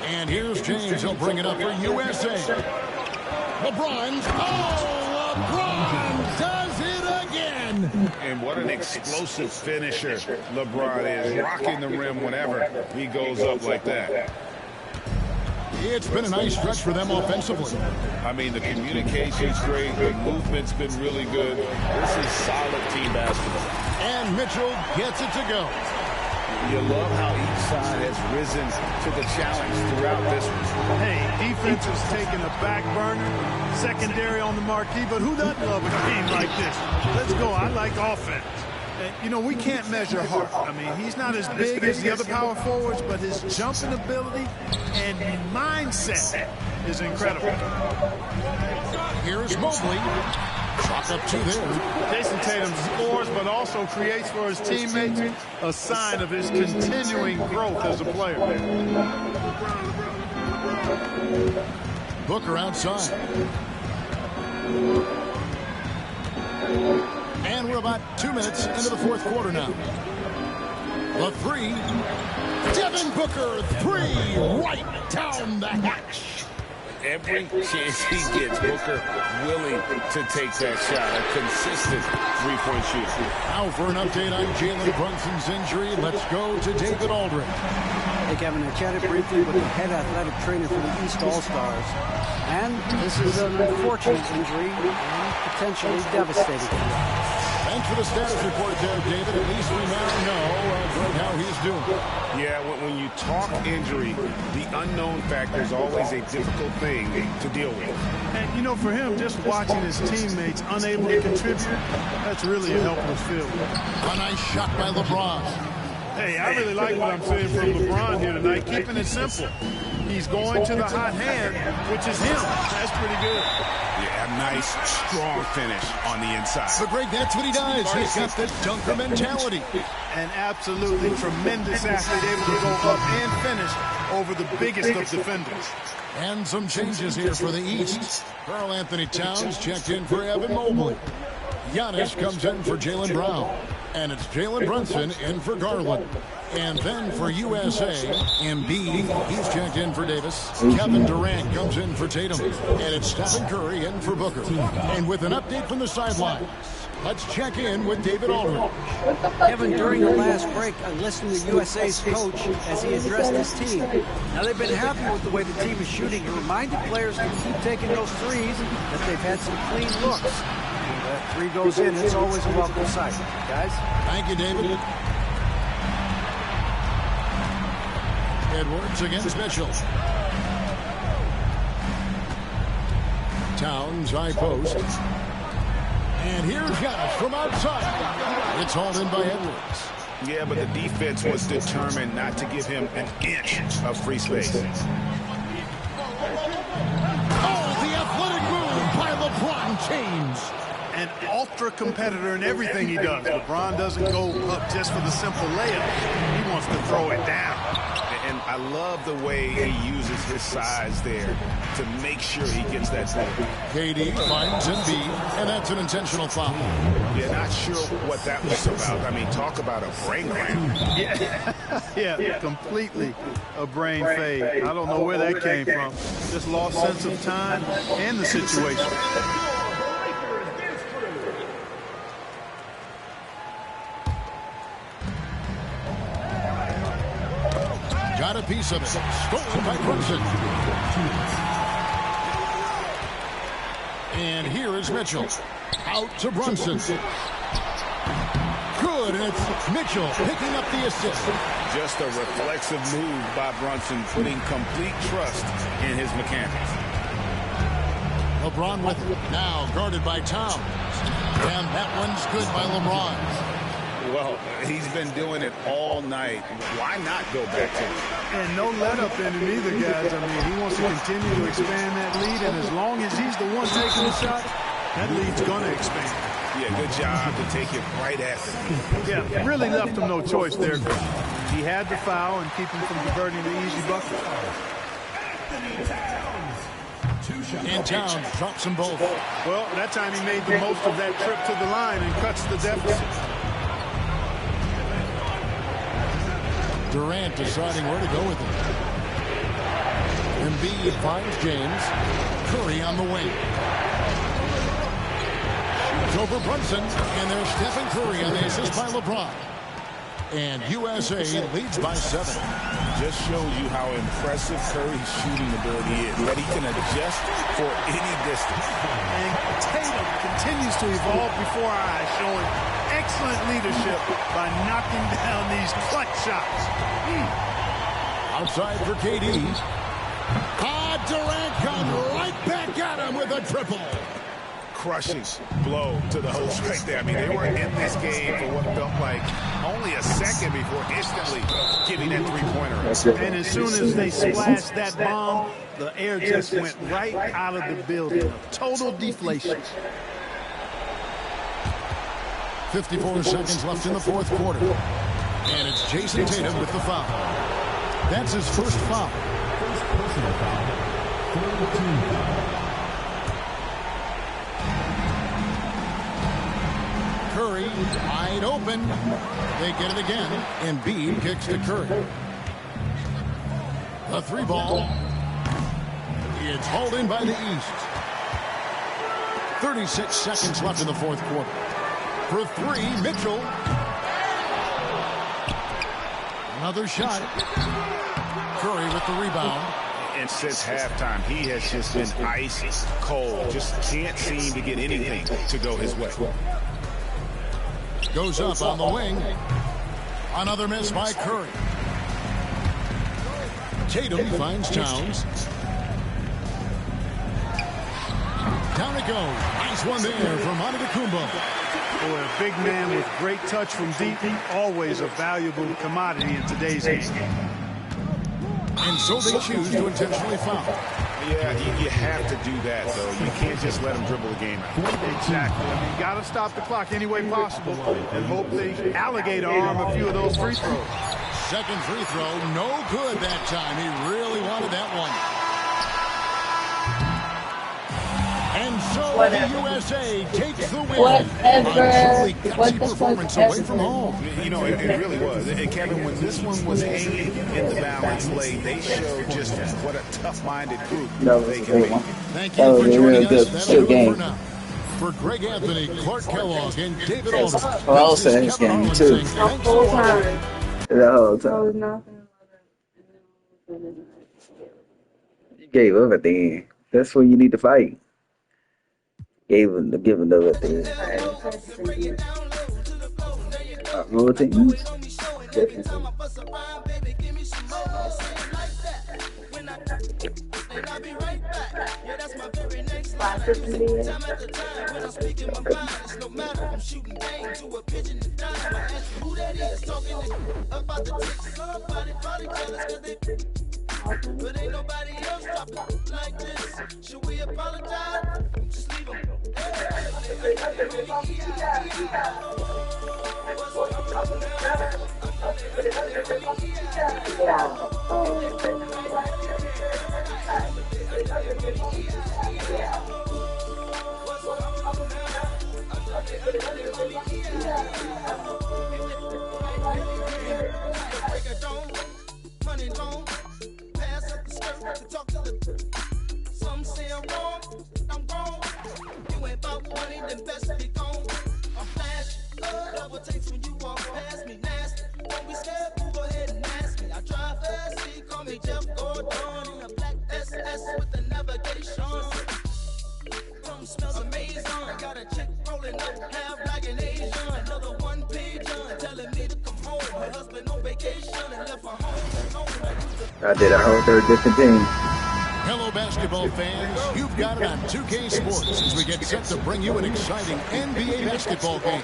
[SPEAKER 6] And here's James. He'll bring it up for USA. LeBron. Oh, LeBron does it again.
[SPEAKER 8] And what an explosive finisher LeBron is. Rocking the rim whenever he goes up like that.
[SPEAKER 6] It's been a nice stretch for them offensively.
[SPEAKER 8] I mean, the communication's great. The movement's been really good. This is solid team basketball.
[SPEAKER 6] And Mitchell gets it to go.
[SPEAKER 8] You love how each side has risen to the challenge throughout this one.
[SPEAKER 7] Hey, defense is taking a back burner, secondary on the marquee, but who doesn't love a game like this? Let's go. I like offense. And, you know, we can't measure Hart. I mean, he's not as big as the other power forwards, but his jumping ability and mindset is incredible.
[SPEAKER 6] Here's Mobley. Chalk up 2 there.
[SPEAKER 7] Jason Tatum scores, but also creates for his teammates a sign of his continuing growth as a player.
[SPEAKER 6] Booker outside. And we're about 2 minutes into the 4th quarter now. The 3. Devin Booker, 3, right down the hatch.
[SPEAKER 8] Every chance he gets, Booker willing to take that shot. A consistent three-point shooter.
[SPEAKER 6] Now for an update on Jalen Brunson's injury, let's go to David Aldridge.
[SPEAKER 9] Hey, Kevin, I chatted briefly with the head athletic trainer for the East All-Stars. And this is an unfortunate injury and potentially devastating.
[SPEAKER 6] Thanks for the status report there, David. At least we now know how he's doing.
[SPEAKER 8] Yeah, when you talk injury, the unknown factor is always a difficult thing to deal with.
[SPEAKER 7] And, you know, for him, just watching his teammates unable to contribute, that's really a helpless feeling.
[SPEAKER 6] A nice shot by LeBron.
[SPEAKER 7] Hey, I really like what I'm seeing from LeBron here tonight, keeping it simple. He's going to the hot hand, which is him. That's pretty good.
[SPEAKER 8] Yeah, a nice, strong finish on the inside.
[SPEAKER 6] But Greg, that's what he does. He's got the dunker mentality.
[SPEAKER 7] An absolutely tremendous athlete, able to go up and finish over the biggest of defenders.
[SPEAKER 6] And some changes here for the East. Karl Anthony Towns checked in for Evan Mobley. Giannis comes in for Jaylen Brown. And it's Jalen Brunson in for Garland. And then for USA, Embiid, he's checked in for Davis. Kevin Durant comes in for Tatum. And it's Stephen Curry in for Booker. And with an update from the sidelines, let's check in with David Aldridge.
[SPEAKER 9] Kevin, during the last break, I listened to USA's coach as he addressed his team. Now, they've been happy with the way the team is shooting. He reminded players to keep taking those threes, that they've had some clean looks. That 3 goes in, it's always a welcome sight. Guys?
[SPEAKER 6] Thank you, David. Edwards against Mitchell. Towns, high post. And here's Giannis from outside. It's hauled in by Edwards.
[SPEAKER 8] Yeah, but the defense was determined not to give him an inch of free space.
[SPEAKER 6] Oh, the athletic move by LeBron James.
[SPEAKER 7] An ultra competitor in everything he does. LeBron doesn't go up just for the simple layup. He wants to throw it down.
[SPEAKER 8] And I love the way he uses his size there to make sure he gets that ball.
[SPEAKER 6] KD finds Embiid, and that's an intentional foul.
[SPEAKER 8] Yeah, not sure what that was about. I mean, talk about a brain cramp.
[SPEAKER 7] Yeah, completely a brain fade. I don't know where that came from. Just lost sense of time and the situation.
[SPEAKER 6] Got a piece of it. Stolen by Brunson. And here is Mitchell. Out to Brunson. Good, and it's Mitchell picking up the assist.
[SPEAKER 8] Just a reflexive move by Brunson, putting complete trust in his mechanics.
[SPEAKER 6] LeBron with it. Now guarded by Towns. And that one's good by LeBron.
[SPEAKER 8] Well, he's been doing it all night. Why not go back to it?
[SPEAKER 7] And no let up in it either, guys. I mean, he wants to continue to expand that lead, and as long as he's the one taking the shot, that lead's going to expand.
[SPEAKER 8] Yeah, good job to take it right after.
[SPEAKER 7] Yeah, really left him no choice there. He had the foul and keep him from converting the easy bucket.
[SPEAKER 6] And Towns drops them both.
[SPEAKER 7] Well, that time he made the most of that trip to the line and cuts the deficit.
[SPEAKER 6] Durant deciding where to go with it. Embiid finds James. Curry on the wing. Shoots over Brunson, and there's Stephen Curry on the assist by LeBron. And USA leads by 7.
[SPEAKER 8] Just shows you how impressive Curry's shooting ability is, that he can adjust for any distance.
[SPEAKER 7] And Tatum continues to evolve before our eyes, showing excellent leadership by knocking down these clutch shots.
[SPEAKER 6] Outside for KD. Durant comes right back at him with a triple.
[SPEAKER 8] Crushing blow to the host right there. I mean, they were in this game for what felt like only a second before instantly giving that three-pointer.
[SPEAKER 7] And as soon as they splashed that bomb, the air just went right out of the building. Total deflation.
[SPEAKER 6] 54 seconds left in the fourth quarter. And it's Jason Tatum with the foul. That's his first foul.
[SPEAKER 10] First personal foul. 14 foul.
[SPEAKER 6] Curry wide open. They get it again. Embiid kicks to Curry. The three ball. It's hauled in by the East. 36 seconds left in the fourth quarter. For three, Mitchell. Another shot. Curry with the rebound.
[SPEAKER 8] And since halftime, he has just been ice cold. Just can't seem to get anything to go his way.
[SPEAKER 6] Goes up on the wing. Another miss by Curry. Tatum finds Towns. Down it goes. Nice one there from Antetokounmpo.
[SPEAKER 7] Boy, a big man with great touch from deep, always a valuable commodity in today's game.
[SPEAKER 6] And so they choose to intentionally foul.
[SPEAKER 8] Yeah, you have to do that, though. You can't just let them dribble the game out.
[SPEAKER 7] Exactly. I mean, you got to stop the clock any way possible and hope they alligator arm a few of those free throws.
[SPEAKER 6] Second free throw, no good that time. He really wanted that one. And so the USA takes the win.
[SPEAKER 4] Whatever. What the
[SPEAKER 6] Performance
[SPEAKER 4] fuck
[SPEAKER 6] away from home.
[SPEAKER 8] You know, it really was. And Kevin, when this one was hanging in the balance late, they showed just what a tough-minded group they can be.
[SPEAKER 6] Thank you for joining us. That's good game. For Greg Anthony, Clark Kellogg, and David Aldridge.
[SPEAKER 2] Well, also his game too.
[SPEAKER 4] The whole time.
[SPEAKER 2] The whole
[SPEAKER 4] I was
[SPEAKER 2] time.
[SPEAKER 4] nothing.
[SPEAKER 2] You gave up at the end. That's when you need to fight. Giving up at the end. Roll teams.
[SPEAKER 1] I'll be right back. Yeah, that's my very next Time after time when I'm speaking my mind, it's no matter. I'm shooting game to a pigeon to dime. I ask you who that is talking about the tick. Somebody probably jealous cause they but ain't nobody else dropping like this. Should we apologize? Just leave them. Money long, pass up the skirt to talk to the. Some say I'm wrong, I'm wrong. You ain't about money, then best be gone. I'm flash, double takes when you walk past me, nasty. Don't be scared, move ahead and ask me. I drive fast, see, call me Jeff Gordon in a black SS with the navigation. Something smells amazing. Got a chick rolling up, half like an Asian. Another one page telling me to come home. Her husband on vacation and left her home alone.
[SPEAKER 2] I did a whole third different team.
[SPEAKER 6] Hello, basketball fans. You've got it on 2K Sports as we get set to bring you an exciting NBA basketball game.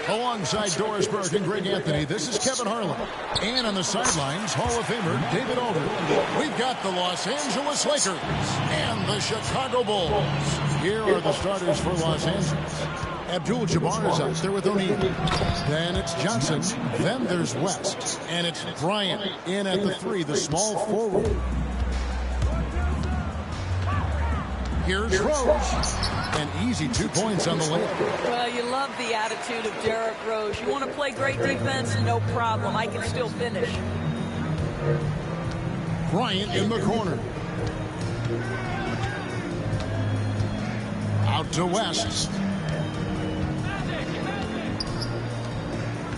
[SPEAKER 6] Alongside Doris Burke and Greg Anthony, this is Kevin Harlan. And on the sidelines, Hall of Famer David Aldridge. We've got the Los Angeles Lakers and the Chicago Bulls. Here are the starters for Los Angeles. Abdul-Jabbar is out there with O'Neal. Then it's Johnson. Then there's West. And it's Bryant in at the 3, the small forward. Here's Rose. An easy 2 points on the layup.
[SPEAKER 11] Well, you love the attitude of Derrick Rose. You want to play great defense? No problem. I can still finish.
[SPEAKER 6] Bryant in the corner. Out to West.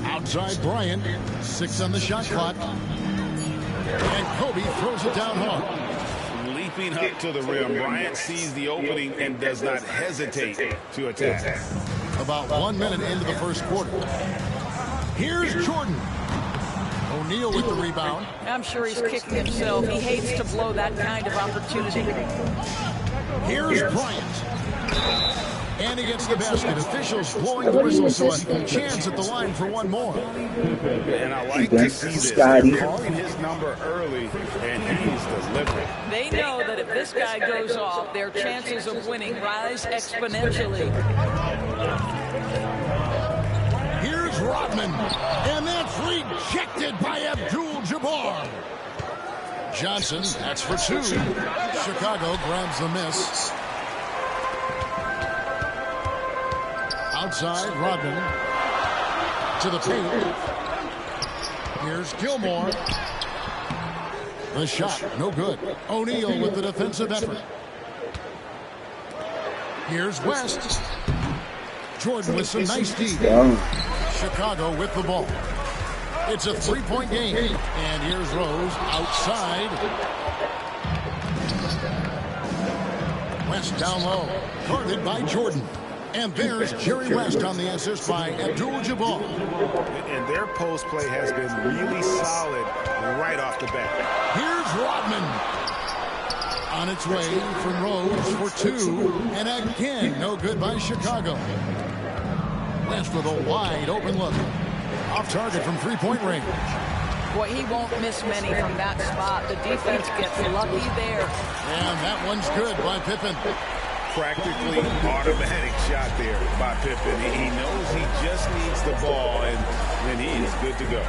[SPEAKER 6] Outside Bryant. 6 on the shot clock. And Kobe throws it down hard.
[SPEAKER 8] Leaping up to the rim, Bryant sees the opening and does not hesitate to attack.
[SPEAKER 6] About 1 minute into the first quarter. Here's Jordan. O'Neal with the rebound.
[SPEAKER 11] I'm sure he's kicking himself. He hates to blow that kind of opportunity.
[SPEAKER 6] Here's Bryant. And he gets the basket. Officials blowing the whistle, so a chance at the line for one more.
[SPEAKER 8] And I like to see this. They're calling his number early, and he's delivering.
[SPEAKER 11] They know that if this guy goes off, their chances of winning rise exponentially.
[SPEAKER 6] Here's Rodman, and that's rejected by Abdul-Jabbar. Johnson, that's for 2. Chicago grabs the miss. Outside, Rodman to the paint. Here's Gilmore. The shot, no good. O'Neal with the defensive effort. Here's West. Jordan with some nice D. Chicago with the ball. It's a 3-point game. And here's Rose outside. West down low. Guarded by Jordan. And there's Jerry West on the assist by Abdul-Jabbar.
[SPEAKER 8] And their post play has been really solid right off the bat.
[SPEAKER 6] Here's Rodman. On its way from Rose for 2. And again, no good by Chicago. West with a wide open look. Off target from 3-point range.
[SPEAKER 11] Boy, he won't miss many from that spot. The defense gets lucky there.
[SPEAKER 6] And that one's good by Pippen.
[SPEAKER 8] Practically automatic shot there by Pippen. He knows he just needs the ball, and then he is good to go.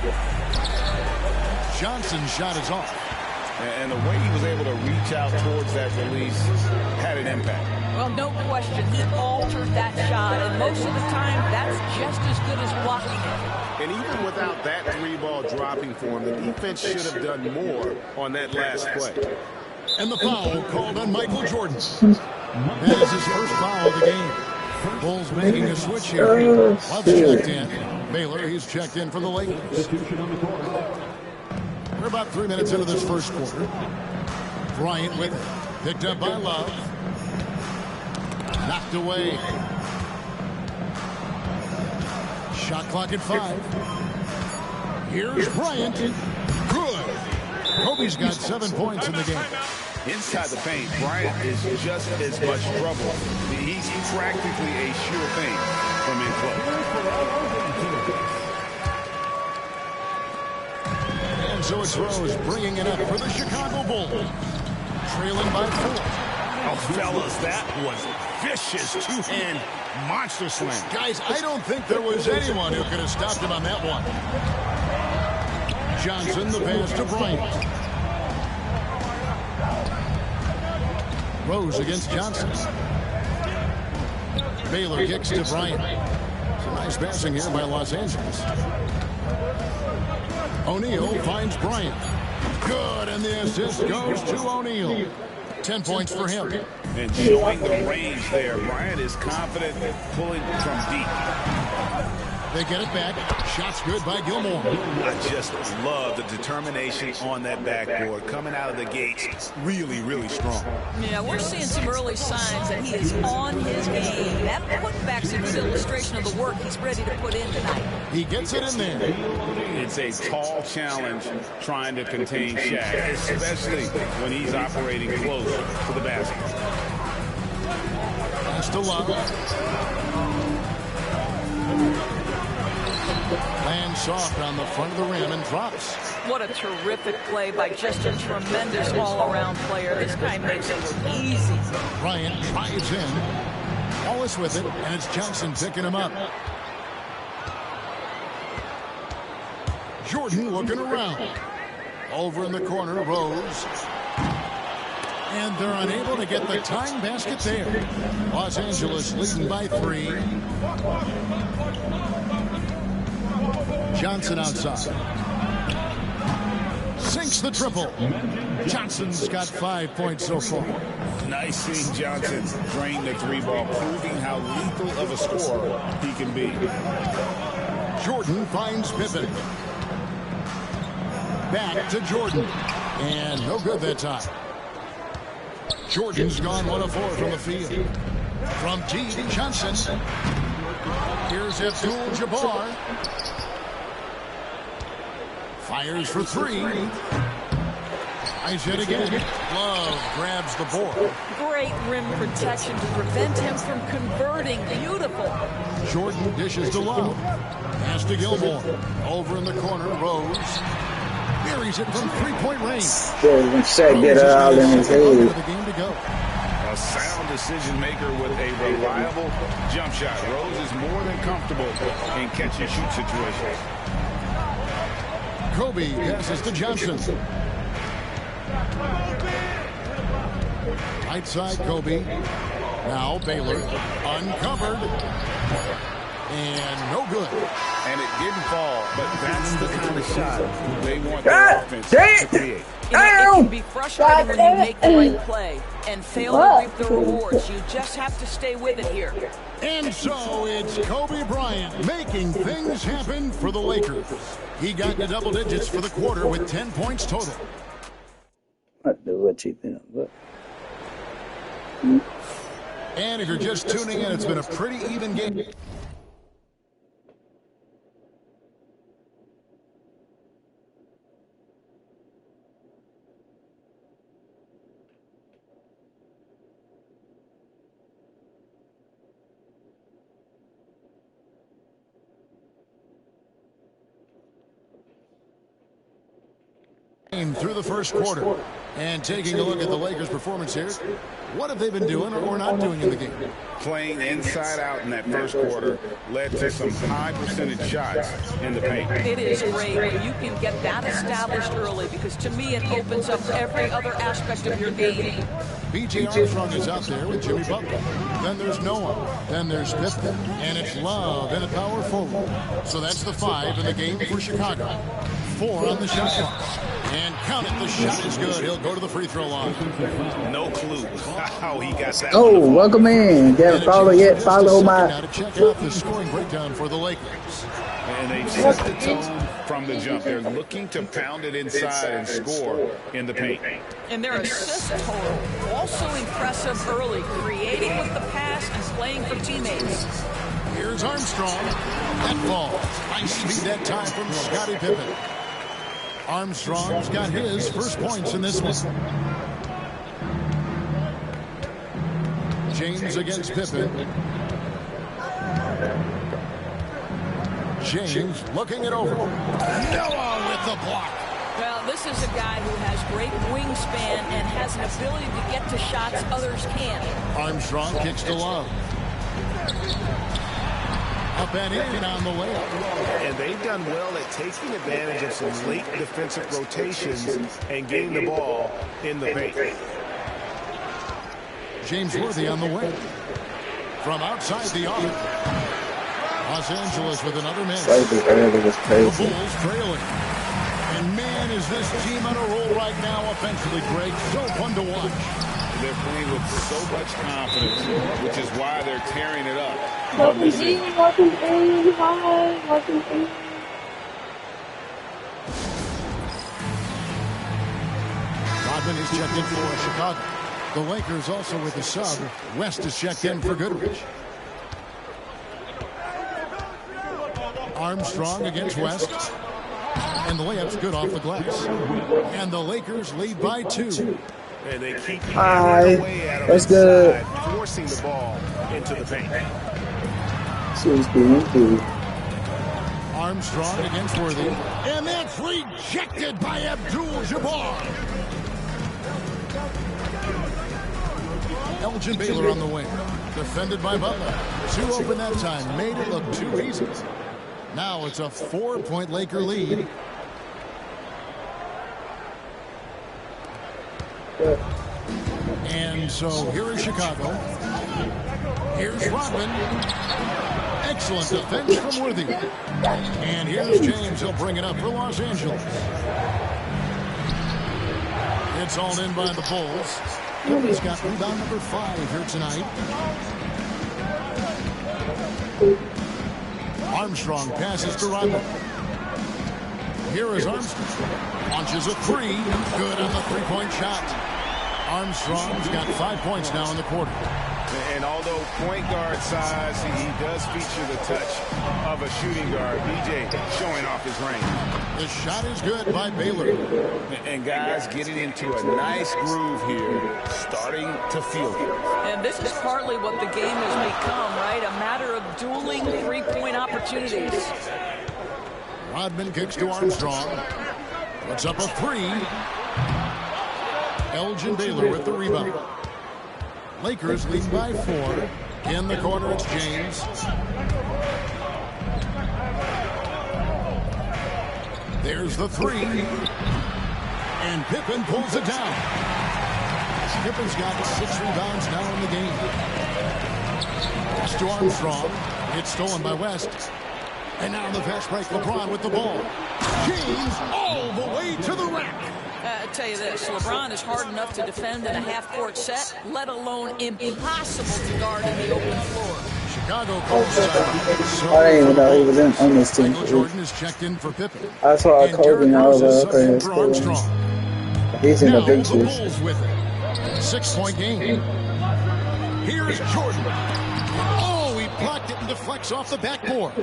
[SPEAKER 6] Johnson's shot is off.
[SPEAKER 8] And the way he was able to reach out towards that release had an impact.
[SPEAKER 11] Well, no question. He altered that shot, and most of the time, that's just as good as blocking it.
[SPEAKER 8] And even without that 3-ball dropping for him, the defense should have done more on that last play.
[SPEAKER 6] And the foul called on Michael Jordan. That is his first foul of the game. Bulls making a switch here. Love's checked in. Baylor, he's checked in for the Lakers. We're about 3 minutes into this first quarter. Bryant with it. Picked up by Love. Knocked away. Shot clock at 5. Here's Bryant. Good. Kobe's got 7 points in the game.
[SPEAKER 8] Inside the paint, Bryant is just as much trouble. He's practically a sure thing from in close.
[SPEAKER 6] And so it's Rose bringing it up for the Chicago Bulls. Trailing by 4.
[SPEAKER 8] Oh, fellas, that was vicious two-hand monster slam.
[SPEAKER 6] Guys, I don't think there was anyone who could have stopped him on that one. Johnson, the pass to Bryant. Rose against Johnson. Baylor kicks to Bryant. Some nice passing here by Los Angeles. O'Neal finds Bryant. Good, and the assist goes to O'Neal. 10 points for him.
[SPEAKER 8] And showing the range there. Bryant is confident pulling from deep.
[SPEAKER 6] They get it back. Shots good by Gilmore.
[SPEAKER 8] I just love the determination on that backboard. Coming out of the gates, really, really strong.
[SPEAKER 11] Yeah, we're seeing some early signs that he is on his game. That putback's a good illustration of the work he's ready to put in tonight.
[SPEAKER 6] He gets it in there.
[SPEAKER 8] It's a tall challenge trying to contain Shaq, especially when he's operating close to the basket.
[SPEAKER 6] Pass to Love. Lands soft on the front of the rim and drops.
[SPEAKER 11] What a terrific play by just a tremendous all-around player. This guy makes it look easy.
[SPEAKER 6] Bryant drives in. Wallace with it, and it's Johnson picking him up. Jordan looking around. Over in the corner, Rose. And they're unable to get the tying basket there. Los Angeles leading by 3. Johnson outside. Sinks the triple. Johnson's got 5 points so far.
[SPEAKER 8] Nice seeing Johnson drain the 3-ball, proving how lethal of a scorer he can be.
[SPEAKER 6] Jordan finds Pippen. Back to Jordan. And no good that time. Jordan's gone 1 of 4 from the field. From deep, Johnson. Here's Abdul-Jabbar. Fires for 3. Eyes it again. Love grabs the board.
[SPEAKER 11] Great rim protection to prevent him from converting. Beautiful.
[SPEAKER 6] Jordan dishes to Love. Pass to Gilmore. Over in the corner, Rose. Buries it from 3-point range.
[SPEAKER 2] When Shaq get her out in his head.
[SPEAKER 6] The game to go.
[SPEAKER 8] A sound decision maker with a reliable jump shot. Rose is more than comfortable in catch-and-shoot situations.
[SPEAKER 6] Kobe passes to Johnson. Right side, Kobe. Now Baylor uncovered. And no good.
[SPEAKER 8] And it didn't fall, but that's the kind of shot they want their offense to create.
[SPEAKER 11] It can be frustrating when you make the right play and fail to reap the rewards. You just have to stay with it here.
[SPEAKER 6] And so it's Kobe Bryant making things happen for the Lakers. He got into double digits for the quarter with 10 points total.
[SPEAKER 2] What you think? What?
[SPEAKER 6] And if you're just tuning in, it's been a pretty even game. Through the first quarter. And taking a look at the Lakers' performance here, what have they been doing or not doing in the game?
[SPEAKER 8] Playing inside out in that first quarter led to some high percentage shots in the paint.
[SPEAKER 11] It is great when you can get that established early because to me it opens up every other aspect of your game.
[SPEAKER 6] B.J. Armstrong is out there with Jimmy Butler. Then there's Noah. Then there's Pippen. And it's Love in a power forward. So that's the 5 in the game for Chicago. 4 on the shot clock. And count it, the shot is good. He'll go to the free throw line.
[SPEAKER 8] No clue how he got that.
[SPEAKER 2] Oh, welcome in. Didn't follow yet. Follow my.
[SPEAKER 6] Now to check out the scoring breakdown for the Lakers.
[SPEAKER 8] And they set the tone from the jump. They're looking to pound it inside and score in the paint.
[SPEAKER 11] And their assist total also impressive early, creating with the pass and playing for teammates.
[SPEAKER 6] Here's Armstrong. That ball. Nice speed that time from Scottie Pippen. Armstrong's got his first points in this one. James against Pippen. James looking it over. Noah with the block.
[SPEAKER 11] Well, this is a guy who has great wingspan and has an ability to get to shots others can't.
[SPEAKER 6] Armstrong kicks to Love. Up and in on the layup.
[SPEAKER 8] And they've done well at taking advantage of some late defensive rotations and getting the ball in the paint.
[SPEAKER 6] James Worthy on the wing. From outside the arc. Los Angeles with another miss. The Bulls trailing. And man, is this team on a roll right now offensively, Greg. So fun to watch.
[SPEAKER 8] They're playing with so much confidence, which is why they're tearing it up.
[SPEAKER 4] Welcome in, welcome in, hi, welcome in.
[SPEAKER 6] Rodman is checked in for Chicago. The Lakers also with a sub. West is checked in for Goodrich. Armstrong against West. And the layup's good off the glass. And the Lakers lead by 2.
[SPEAKER 8] And they keep
[SPEAKER 2] Hi.
[SPEAKER 8] away at him
[SPEAKER 2] That's good.
[SPEAKER 8] inside, forcing the ball into the paint.
[SPEAKER 6] Armstrong against Worthy. And that's rejected by Abdul-Jabbar. Elgin Baylor on the wing. Defended by Butler. 2 open that time. Made it look too easy. Now it's a 4-point Laker lead. And so here is Chicago. Here's Rodman. Excellent defense from Worthy. And here's James. He'll bring it up for Los Angeles. It's all in by the Bulls. He's got rebound number 5 here tonight. Armstrong passes to Rodman. Here is Armstrong. Launches a 3. Good on the 3-point shot. Armstrong's got 5 points now in the quarter.
[SPEAKER 8] And although point guard size, he does feature the touch of a shooting guard. BJ showing off his range.
[SPEAKER 6] The shot is good by Baylor.
[SPEAKER 8] And guys getting into a nice groove here, starting to feel it.
[SPEAKER 11] And this is partly what the game has become, right? A matter of dueling 3-point opportunities.
[SPEAKER 6] Rodman kicks to Armstrong. Puts up a 3. Elgin Baylor with the rebound. Lakers lead by 4. In the corner, it's James. There's the 3. And Pippen pulls it down. Pippen's got 6 rebounds now in the game. Pass to Armstrong. It's stolen by West. And now in the fast break, LeBron with the ball. James all the way to the rack.
[SPEAKER 11] I tell you this, LeBron is hard enough to defend in a half-court set, let alone impossible to guard in the open floor.
[SPEAKER 6] Chicago calls timeout.
[SPEAKER 2] I didn't even know he was on this team.
[SPEAKER 6] Michael Jordan is checked in for Pippen.
[SPEAKER 2] I saw a Kobe and I was like, okay, it's cool. He's in the big
[SPEAKER 6] shoes. Bulls with it. 6-point game. Here's Jordan. Oh, he blocked it and deflects off the backboard.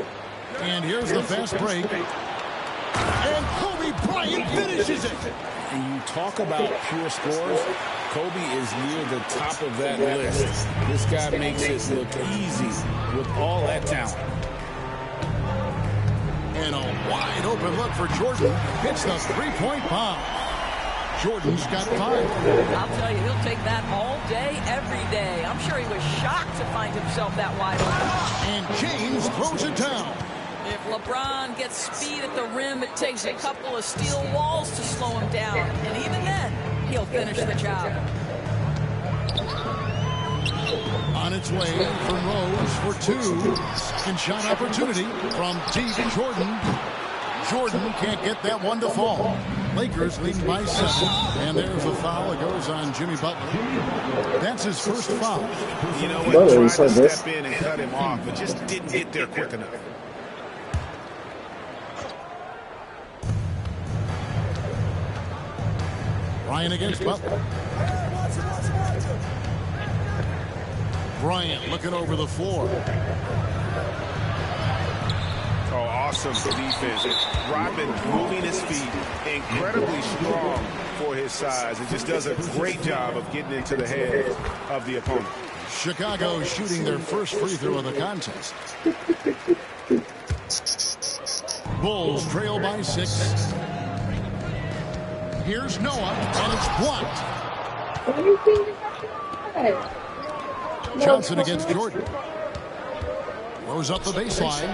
[SPEAKER 6] And here's the fast break. And Kobe Bryant finishes it.
[SPEAKER 8] And you talk about pure scores, Kobe is near the top of that list. This guy makes it look easy with all that talent.
[SPEAKER 6] And a wide open look for Jordan. Hits the 3-point bomb. Jordan's got 5.
[SPEAKER 11] I'll tell you, he'll take that all day, every day. I'm sure he was shocked to find himself that wide open.
[SPEAKER 6] And James throws it down.
[SPEAKER 11] If LeBron gets speed at the rim, it takes a couple of steel walls to slow him down. And even then, he'll finish the job.
[SPEAKER 6] On its way from Rose for 2. Second shot opportunity from deep Jordan. Jordan can't get that one to fall. Lakers leading by 7. And there's a foul. It goes on Jimmy Butler. That's his first foul.
[SPEAKER 8] You know what? Tried to step in and cut him off, but just didn't get there quick enough.
[SPEAKER 6] Bryant against Butler. Bryant looking over the floor.
[SPEAKER 8] Oh, awesome defense. Rodman moving his feet, incredibly strong for his size. It just does a great job of getting into the head of the opponent.
[SPEAKER 6] Chicago shooting their first free throw of the contest. Bulls trail by 6. Here's Noah, and it's blocked. Johnson against Jordan. Goes up the baseline.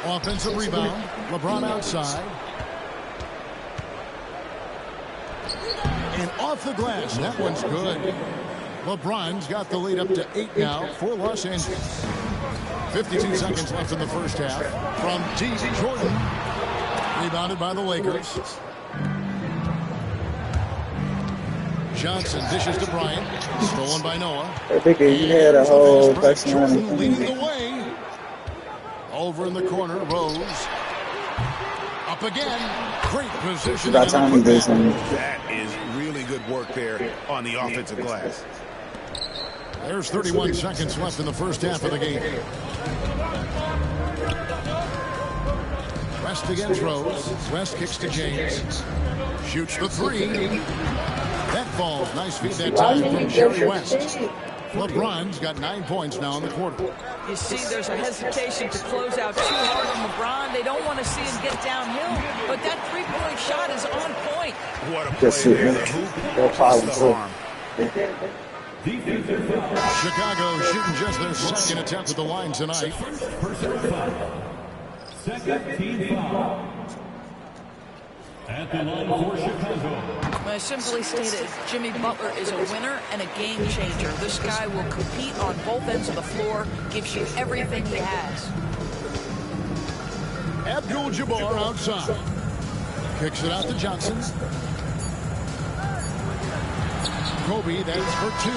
[SPEAKER 6] Offensive rebound. LeBron outside. And off the glass. That one's good. LeBron's got the lead up to 8 now for Los Angeles. 52 seconds left in the first half. From deep, Jordan. Rebounded by the Lakers. Johnson dishes to Bryant. Stolen by Noah.
[SPEAKER 2] I think he had a whole
[SPEAKER 6] Jordan leading the way. Over in the corner, Rose. Up again. Great position.
[SPEAKER 2] That
[SPEAKER 8] is really good work there on the offensive glass.
[SPEAKER 6] There's 31 seconds left in the first half of the game. West against Rose. West kicks to James. Shoots the 3. That falls. Nice feed that time from Jerry West. LeBron's got 9 points now in the quarter.
[SPEAKER 11] You see, there's a hesitation to close out too hard on LeBron. They don't want to see him get downhill, but that three-point shot is on point.
[SPEAKER 8] What a play there.
[SPEAKER 6] Chicago shooting just their second attempt at the line tonight.
[SPEAKER 10] Second team foul. At the line for Chicago.
[SPEAKER 11] I simply stated, Jimmy Butler is a winner and a game changer. This guy will compete on both ends of the floor, gives you everything he has.
[SPEAKER 6] Abdul-Jabbar outside. Kicks it out to Johnson. Kobe, that is for 2.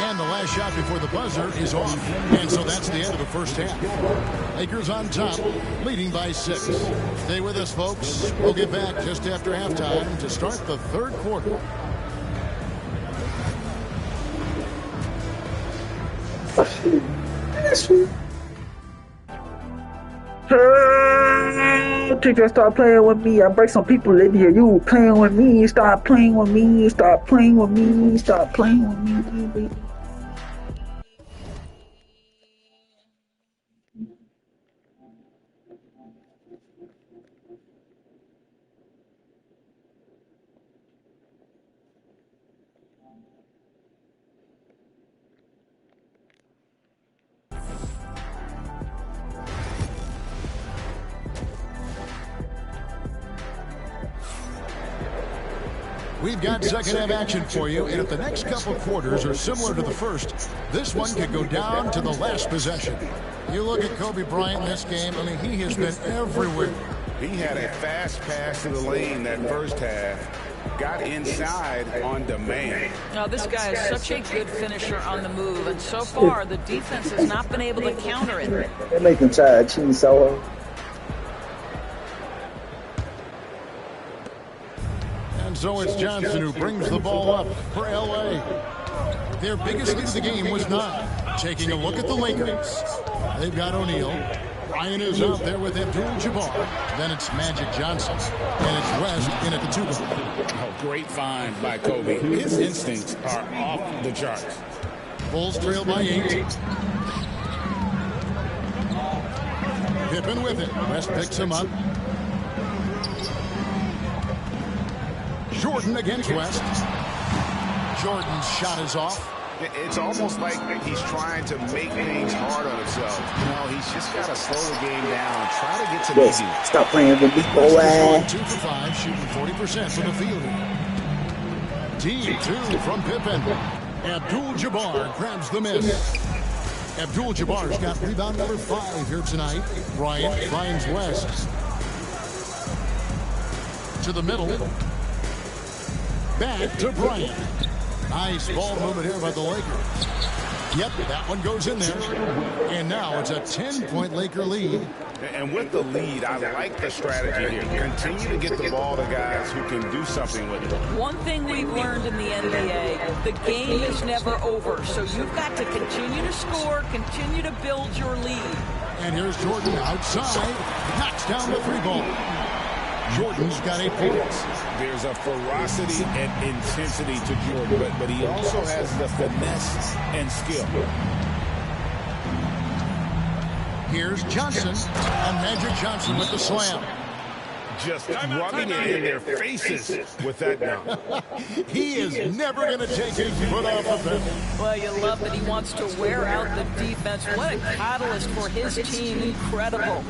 [SPEAKER 6] And the last shot before the buzzer is off. And so that's the end of the first half. Lakers on top, leading by 6. Stay with us, folks. We'll get back just after halftime to start the third quarter.
[SPEAKER 2] Teacher, stop playing with me. I break some people in here. You playing with me. Stop playing with me. Stop playing with me. Stop playing with me.
[SPEAKER 6] We've got second half action for you, and if the next couple quarters are similar to the first, this one could go down to the last possession. You look at Kobe Bryant in this game, I mean, he has been everywhere.
[SPEAKER 8] He had a fast pass to the lane that first half. Got inside on demand.
[SPEAKER 11] Now, this guy is such a good finisher on the move, and so far, the defense has not been able to counter it.
[SPEAKER 2] They make him try to cheese solo.
[SPEAKER 6] And so it's Johnson who brings the ball up for L.A. Their biggest lead of the game was 9. Taking a look at the Lakers. They've got O'Neal. Ryan is out there with Abdul-Jabbar. Then it's Magic Johnson. And it's West in at the 2 guard.
[SPEAKER 8] Oh, great find by Kobe. His instincts are off the charts.
[SPEAKER 6] Bulls trail by 8. Pippen with it. West picks him up. Jordan against West. Jordan's shot is off.
[SPEAKER 8] It's almost like he's trying to make things hard on himself. You know, he's just got to slow the game down. Try to get some easy.
[SPEAKER 2] Stop playing with me, boy.
[SPEAKER 6] 2 for 5, shooting 40% from the field. Team 2 from Pippen. Abdul-Jabbar grabs the miss. Abdul-Jabbar's got rebound number 5 here tonight. Bryant finds West. To the middle. Back to Bryant. Nice ball movement here by the Lakers. Yep, that one goes in there. And now it's a 10-point Laker lead.
[SPEAKER 8] And with the lead, I like the strategy here. Continue to get the ball to guys who can do something with it.
[SPEAKER 11] One thing we've learned in the NBA, the game is never over. So you've got to continue to score, continue to build your lead.
[SPEAKER 6] And here's Jordan outside. Knocks down the 3 ball. Jordan's got 8 points.
[SPEAKER 8] There's a ferocity and intensity to Jordan, but he also has the finesse and skill.
[SPEAKER 6] Here's Johnson, and Magic Johnson with the slam.
[SPEAKER 8] Just rubbing it in their faces with that dunk.
[SPEAKER 6] He is never going to take his foot off the pedal.
[SPEAKER 11] Well, you love that he wants to wear out the defense. What a catalyst for his team. Incredible.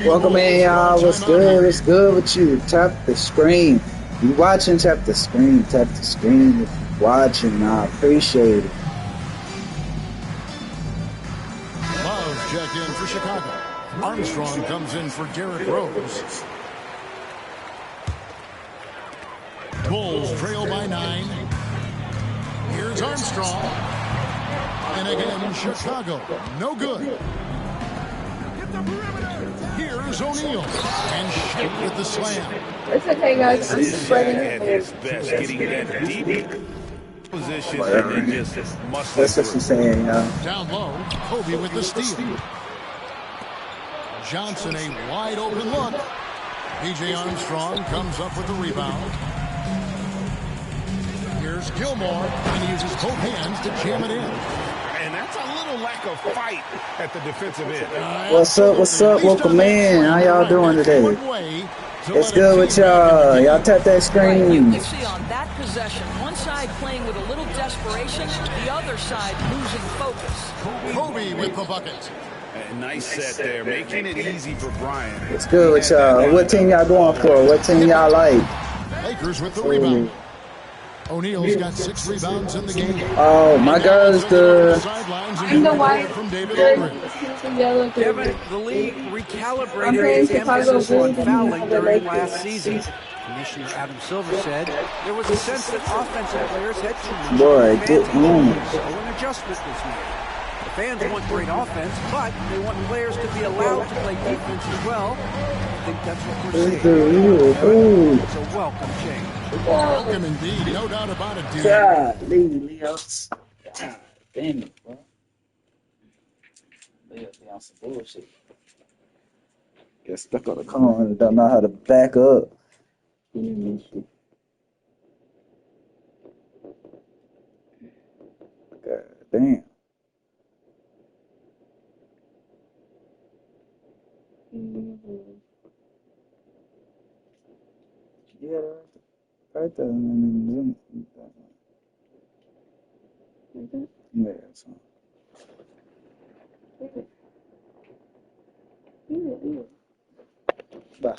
[SPEAKER 2] Welcome in, y'all. What's good? What's good with you? Tap the screen. You watching? Tap the screen. Tap the screen. If you're watching, I appreciate it.
[SPEAKER 6] Love checked in for Chicago. Armstrong comes in for Derrick Rose. Bulls trail by 9. Here's Armstrong. And again, Chicago. No good. Here's O'Neal. And Shaq with the slam.
[SPEAKER 4] It's okay, guys. I'm spreading
[SPEAKER 8] At his best, getting that deep position and just muscling.
[SPEAKER 2] That's what she's saying, y'all.
[SPEAKER 6] Down low, Kobe with the steal. Johnson, a wide open look. B.J. Armstrong comes up with the rebound. Here's Gilmore, and he uses both hands to jam it in.
[SPEAKER 8] And that's a little lack of fight at the defensive end.
[SPEAKER 2] What's up? What's up? Welcome in. How y'all doing today? It's good with y'all. Y'all tap that screen.
[SPEAKER 11] You see on that possession, one side playing with a little desperation, the other side losing focus.
[SPEAKER 6] Kobe with the bucket.
[SPEAKER 8] A nice set there, making it easy for Bryant.
[SPEAKER 2] It's good with y'all. What team y'all going for? What team y'all like?
[SPEAKER 6] Lakers with the rebound. O'Neal's got 6 rebounds in the game.
[SPEAKER 2] Oh, my girl's good.
[SPEAKER 4] I'm the white.
[SPEAKER 6] From David
[SPEAKER 4] Yellow.
[SPEAKER 9] Kevin, the league
[SPEAKER 4] I'm
[SPEAKER 9] recalibrated
[SPEAKER 4] playing
[SPEAKER 9] its
[SPEAKER 4] Chicago
[SPEAKER 9] emphasis on
[SPEAKER 4] Bulls
[SPEAKER 9] fouling
[SPEAKER 4] and the
[SPEAKER 9] during
[SPEAKER 4] Lakers.
[SPEAKER 9] last season. Commissioner Adam Silver said there was a sense that offensive players had too much
[SPEAKER 2] Boy,
[SPEAKER 9] advantage,
[SPEAKER 2] good morning.
[SPEAKER 9] so an adjustment was made. The fans want great offense, but they want players to be allowed to play defense as well. I think that's what we're seeing. It's a welcome change.
[SPEAKER 6] Welcome indeed, no doubt about it, dude.
[SPEAKER 2] God, Leo. God damn it, bro. Leo be on some bullshit. Get stuck on the corner and don't know how to back up. God damn. Yeah, right there. Yeah, that's all. Bye.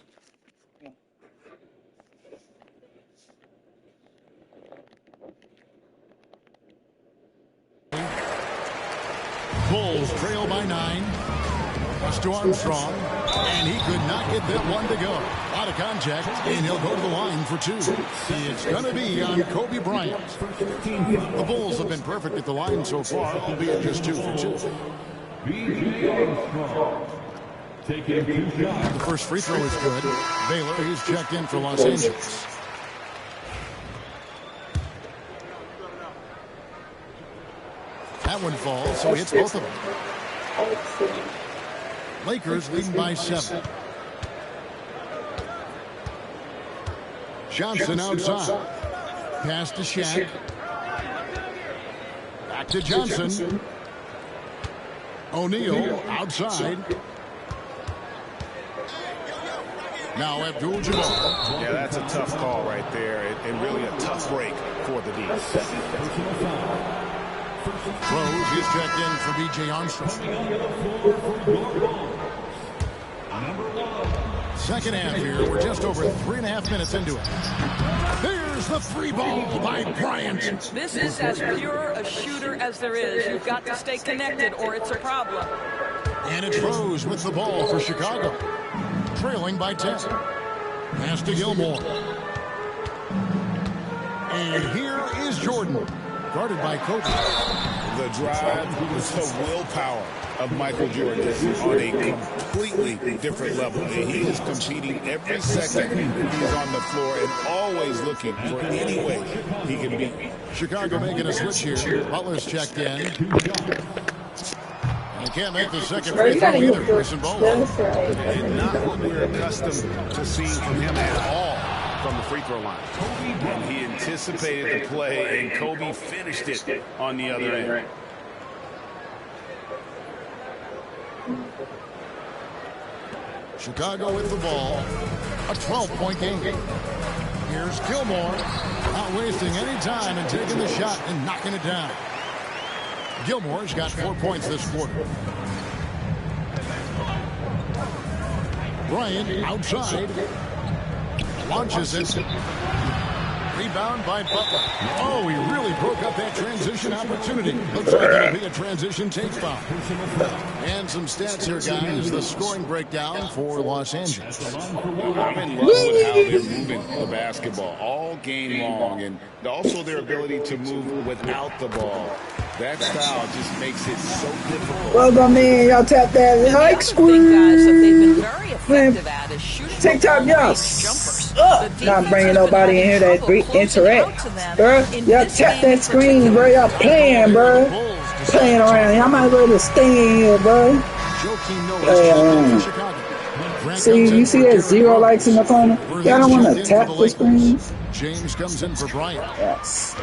[SPEAKER 6] Bulls trail by 9. Pass to Armstrong, and he could not get that one to go. Out of contact, and he'll go to the line for 2. It's going to be on Kobe Bryant. The Bulls have been perfect at the line so far, albeit just 2 for 2. The first free throw is good. Baylor, he's checked in for Los Angeles. That one falls, so he hits both of them. Lakers leading by 7. Johnson outside. Pass to Shaq. Back to Johnson. O'Neal outside. Now Abdul-Jabbar.
[SPEAKER 8] Yeah, that's a tough call right there, and really a tough break for the D.
[SPEAKER 6] Rose is checked in for B.J. Armstrong. Second half here. We're just over 3.5 minutes into it. There's the free ball by Bryant.
[SPEAKER 11] This is as pure a shooter as there is. You've got to stay connected or it's a problem.
[SPEAKER 6] And it's Rose with the ball for Chicago. Trailing by 10. Pass to Gilmore. And here is Jordan. Guarded by Kobe.
[SPEAKER 8] The drive, the willpower of Michael Jordan is on a completely different level. And he is competing every second he's on the floor and always looking for any way he can beat.
[SPEAKER 6] Chicago making a switch here. Butler's checked in. And They can't make the second
[SPEAKER 4] Bro,
[SPEAKER 6] free
[SPEAKER 4] you
[SPEAKER 6] throw
[SPEAKER 4] gotta
[SPEAKER 6] either,
[SPEAKER 4] get
[SPEAKER 6] Chris and Bolo.
[SPEAKER 4] this right.
[SPEAKER 8] And not what we're accustomed to seeing from him at all from the free throw line. And he anticipated the play, and Kobe finished it on the other end.
[SPEAKER 6] Chicago with the ball. A 12-point game. Here's Gilmore. Not wasting any time and taking the shot and knocking it down. Gilmore's got 4 points this quarter. Bryant outside. Launches it. Rebound by Butler. Oh, he really broke up that transition opportunity. Looks like it'll be a transition take foul. And some stats here, guys. The scoring breakdown for Los Angeles.
[SPEAKER 8] I'm in love with how they're moving the basketball all game long, and also their ability to move without the ball. That style just makes it so difficult.
[SPEAKER 3] Well done, man. Y'all tap that like
[SPEAKER 11] Thing, guys, that they've been very
[SPEAKER 3] squeeze.
[SPEAKER 11] effective at is shooting
[SPEAKER 3] TikTok,
[SPEAKER 11] the
[SPEAKER 3] y'all.
[SPEAKER 11] long-range jumpers.
[SPEAKER 3] Not bringing nobody in here that interact. Bro, y'all tap that screen, bro. Y'all playing, bro. Playing around. Y'all might as well just stay in here, bro. Play around. See, you see that 0 likes in the corner? Y'all don't want to tap the screen?
[SPEAKER 6] James comes in for Bryant.
[SPEAKER 3] Yes.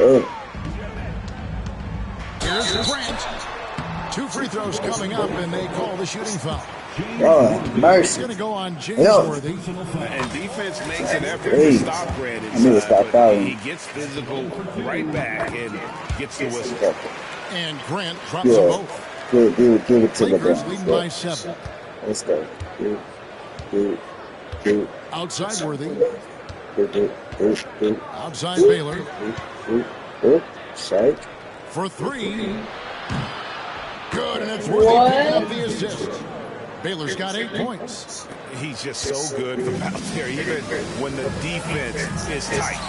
[SPEAKER 6] Here's Grant. 2 free throws coming up, and they call the shooting foul.
[SPEAKER 3] Oh, mercy.
[SPEAKER 6] It's going to go on James
[SPEAKER 3] Yo.
[SPEAKER 6] Worthy.
[SPEAKER 8] And defense makes an effort
[SPEAKER 3] Hey.
[SPEAKER 8] to stop Grant
[SPEAKER 3] I need to stop
[SPEAKER 8] inside, but
[SPEAKER 3] fouling.
[SPEAKER 8] he gets physical right back and gets the whistle.
[SPEAKER 6] And Grant drops them
[SPEAKER 3] Yeah.
[SPEAKER 6] both.
[SPEAKER 3] Give it to
[SPEAKER 6] Lakers
[SPEAKER 3] LeBron.
[SPEAKER 6] leading
[SPEAKER 3] Yeah.
[SPEAKER 6] by 7.
[SPEAKER 3] Let's go. Give it.
[SPEAKER 6] Outside Worthy.
[SPEAKER 3] Give
[SPEAKER 6] Outside Baylor.
[SPEAKER 3] it. Shake.
[SPEAKER 6] For 3. Good, and it's Worthy picking up the assist. Baylor's got 8 points.
[SPEAKER 8] He's just so good from out there, even when the defense is tight.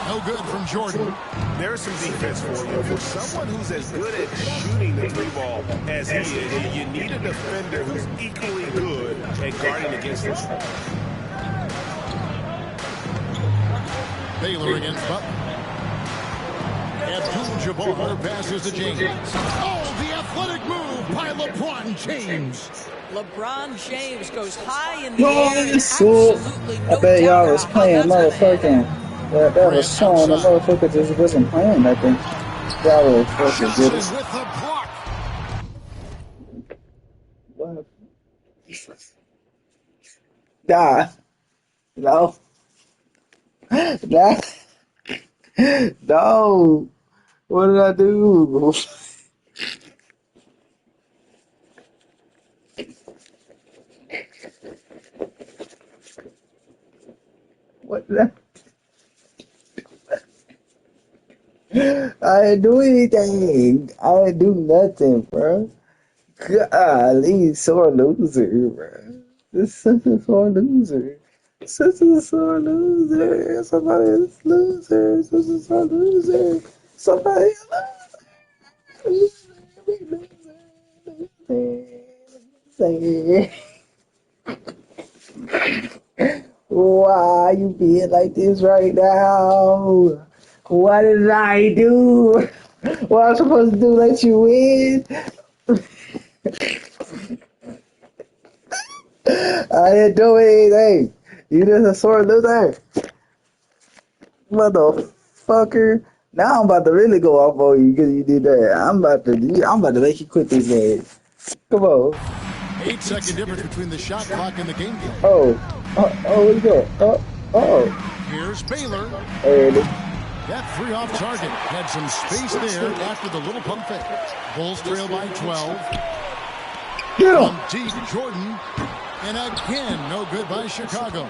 [SPEAKER 6] No good from Jordan.
[SPEAKER 8] There's some defense for you. For someone who's as good at shooting the 3 ball as he is, you need a defender who's equally good at guarding against him.
[SPEAKER 6] Baylor against Butler. Abdul-Jabbar passes to James. Oh, the athletic move by LeBron James.
[SPEAKER 11] LeBron James goes high in the air. and
[SPEAKER 3] Yo, so
[SPEAKER 11] absolutely
[SPEAKER 3] I
[SPEAKER 11] no
[SPEAKER 3] bet y'all
[SPEAKER 11] doubt
[SPEAKER 3] was
[SPEAKER 11] about
[SPEAKER 3] playing
[SPEAKER 11] how that's gonna end.
[SPEAKER 3] motherfucking. That was showing the motherfucker just wasn't playing nothing. Y'all was fucking
[SPEAKER 6] Johnson
[SPEAKER 3] good.
[SPEAKER 6] with the block.
[SPEAKER 3] What? Die. No. Nah. No. What did I do? What did I didn't do anything. I didn't do nothing, bro. Golly, sore loser, bro. This is a sore loser. This is a sore loser. Somebody's loser. This is a sore loser. Somebody's loser. Why you being like this right now? What did I do? What I'm supposed to do? Let you win? I didn't do anything. You just a sore loser. Motherfucker. Now I'm about to really go off on you because you did that. I'm about to make you quit this game. Come on.
[SPEAKER 6] 8-second difference between the shot clock and the game clock.
[SPEAKER 3] Oh, what's that? Oh.
[SPEAKER 6] Here's Baylor.
[SPEAKER 3] Hey,
[SPEAKER 6] That 3 off target had some space there after the little pump fake. Bulls trail by 12.
[SPEAKER 3] Get him.
[SPEAKER 6] From deep, Jordan. And again, no good by Chicago.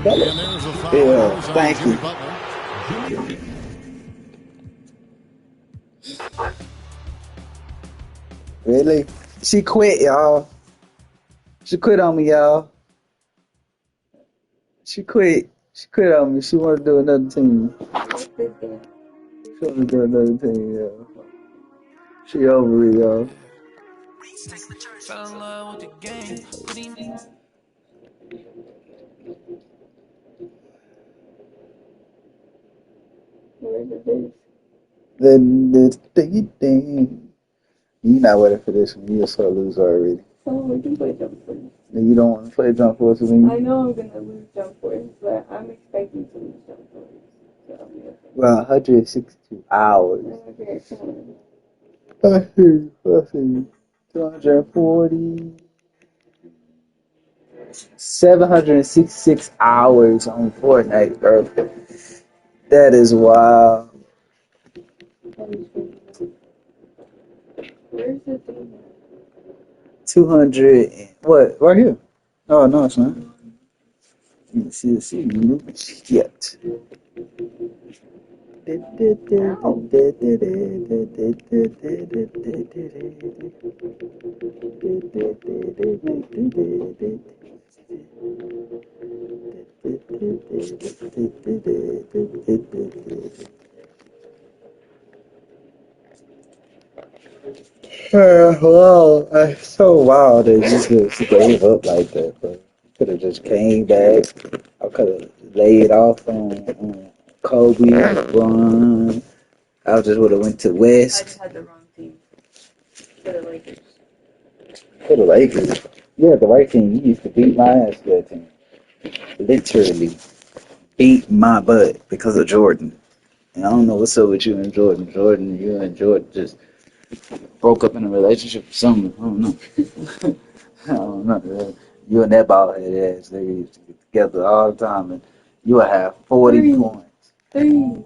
[SPEAKER 6] And there's a foul.
[SPEAKER 3] Yeah,
[SPEAKER 6] On
[SPEAKER 3] thank
[SPEAKER 6] Jimmy
[SPEAKER 3] you.
[SPEAKER 6] Butler.
[SPEAKER 3] Really? She quit, y'all. She quit on me, y'all. She quit. She quit on me. She wanted to do another team. She wanted to do another team, y'all. She over it, y'all.
[SPEAKER 1] Fell in love with the game.
[SPEAKER 4] Where is this?
[SPEAKER 2] Then thing. You're not waiting for this one. You're so lose already.
[SPEAKER 4] Oh, we can play Jump Force.
[SPEAKER 2] You don't want to play Jump Force with me?
[SPEAKER 4] I know I'm going to lose Jump Force, but I'm expecting to lose Jump Force. So, yeah.
[SPEAKER 2] Well, 162 hours.
[SPEAKER 4] Okay, come on.
[SPEAKER 2] Let's see. 240. 766 hours on Fortnite, bro. That is wild.
[SPEAKER 4] Where's the thing?
[SPEAKER 2] 200. What? Right here. Oh, no, it's not. You see, shit. Well, it's so wild that you just gave up like that, bro. Could have just came back. I could have laid off on Kobe, LeBron. I just would have went to West.
[SPEAKER 4] I just had the wrong team. For the Lakers.
[SPEAKER 2] For the Lakers. Yeah, the right team. You used to beat my ass for that team. Literally beat my butt because of Jordan. And I don't know what's up with you and Jordan. You and Jordan just broke up in a relationship or something. I don't know. I don't know. Man. You and that bald head ass, they used to get together all the time, and you would have 40 points.
[SPEAKER 4] 3.